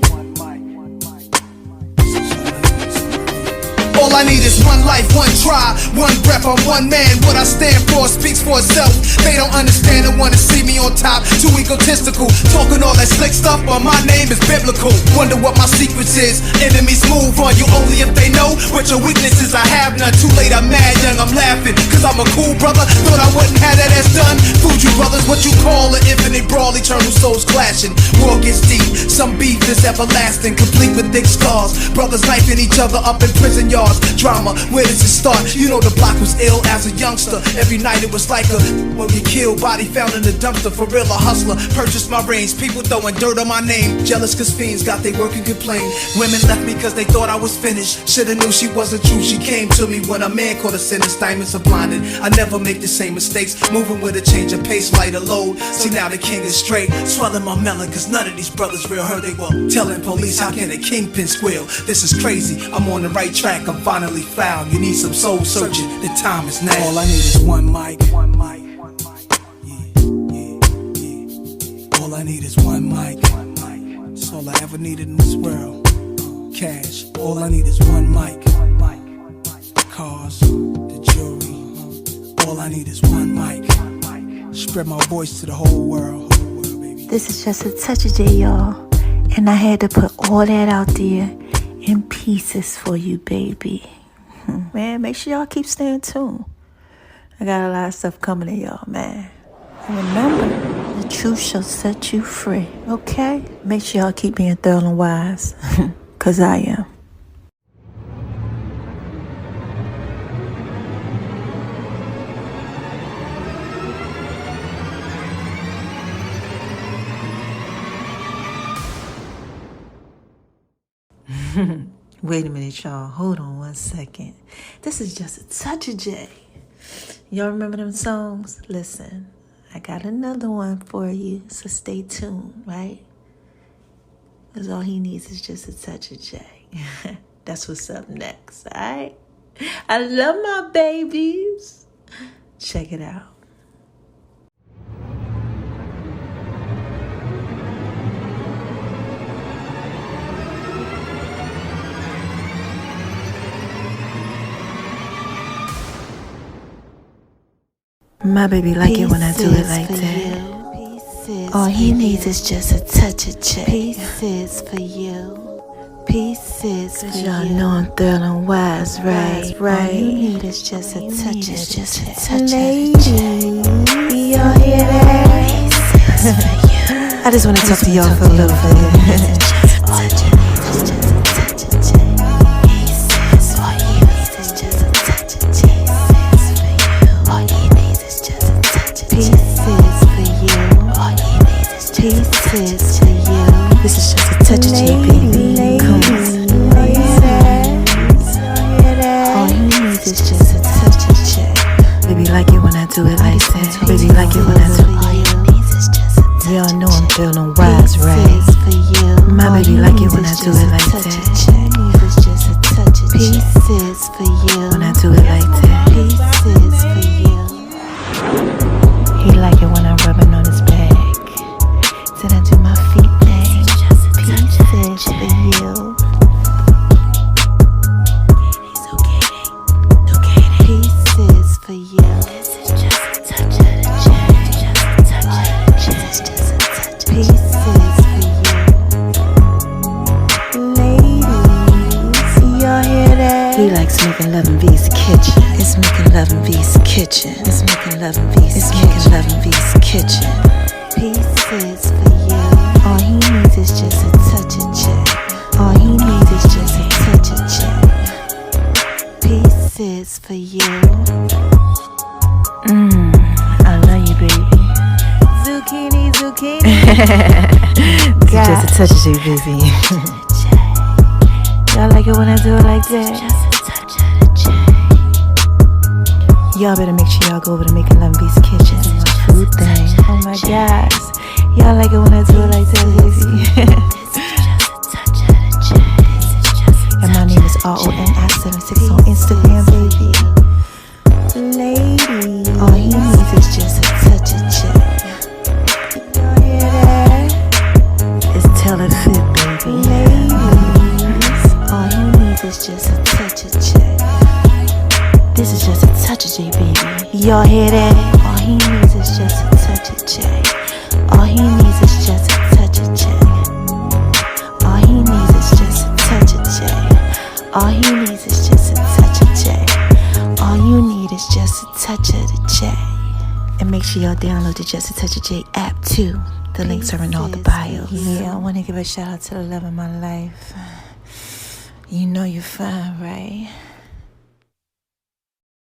All I need is one life, one try, one breath, I'm one man. What I stand for speaks for itself. They don't understand and wanna see me on top. Too egotistical, talking all that slick stuff, but my name is biblical. Wonder what my secrets is. Enemies move on you only if they know what your weaknesses. I have none. Too late, I'm mad, young, I'm laughing, cause I'm a cool brother. Thought I wouldn't have that as done. Food you brothers, what you call an infinite brawl, eternal souls clashing. War gets deep, some beef is everlasting, complete with thick scars. Brothers knifing each other up in prison yards. Drama, where does it start? You know the block was ill as a youngster. Every night it was like a well, you killed, body found in the dumpster. For real, a hustler, purchased my range. People throwing dirt on my name. Jealous cause fiends got they work and complain. Women left me cause they thought I was finished. Shoulda knew she wasn't true. She came to me when a man caught a sentence. Diamonds are blinded. I never make the same mistakes. Moving with a change of pace, lighter load. See now the king is straight. Swelling my melon cause none of these brothers real. Heard they were telling police how can a kingpin squeal. This is crazy, I'm on the right track. I'm finally found. You need some soul searching. The time is now. All I need is one mic. Yeah. All I need is one mic. That's all I ever needed in this world. Cash. All I need is one mic. Cars, the jewelry. All I need is one mic. Spread my voice to the whole world. This is just a touch of J, y'all. And I had to put all that out there in pieces for you, baby. Man, make sure y'all keep staying tuned. I got a lot of stuff coming to y'all, man. And remember, the truth shall set you free, okay? Make sure y'all keep being thorough and wise, because I am. Wait a minute, y'all. Hold on one second. This is just a touch of J. Y'all remember them songs? Listen, I got another one for you, so stay tuned, right? Because all he needs is just a touch of J. That's what's up next, all right? I love my babies. Check it out. My baby like it when I do it like that. All he needs is just a touch of J. Pieces for you. Pieces for you. Y'all know I'm thrilling wise, right? All you need is just a touch of J. Ladies, y'all hear that? I just want to talk to y'all for a little bit. Pieces for you. This is just a touch of J, baby. Come on. All you need is just a touch of J. Baby like it when I do it like that. Baby like it when I do it. Y'all know I'm feeling wise, right? My baby like it when I do it like that. Pieces for you. When I do it like that. Pieces for you. He like it when I'm rubbing on his back. Then I do my feet thing. Pieces for you. Pieces for you. Pieces for you. Ladies, y'all hear that? He likes making love in V's kitchen. It's making love in V's kitchen. It's making love in V's kitchen. It's making love in V's kitchen. Pieces for you. All he needs is just a touch of J. All he needs is just a touch of J. Pieces for you. I love you, baby. Zucchini, zucchini. It's just a touch of J, baby. Y'all like it when I do it like that? Y'all better make sure y'all go over to Making Love in V's kitchen. My food thing. Oh my gosh. Y'all like it when I do it like that, baby. And my name is RONI76 on Instagram, baby. Ladies, All he needs is just a touch of J. y'all hear that? It's tell it fit, baby. Ladies, all he needs is just a touch of J. This is just a touch of J, baby. Y'all hear that? All he needs is just a touch of J. All he needs is just a touch of J. All he needs is just a touch of J. All he needs is just a touch of J. All you need is just a touch of the J. And make sure y'all download the Just a Touch of J app too. The links are in all the bios. Yeah, I want to give a shout out to the love of my life. You know you're fine, right?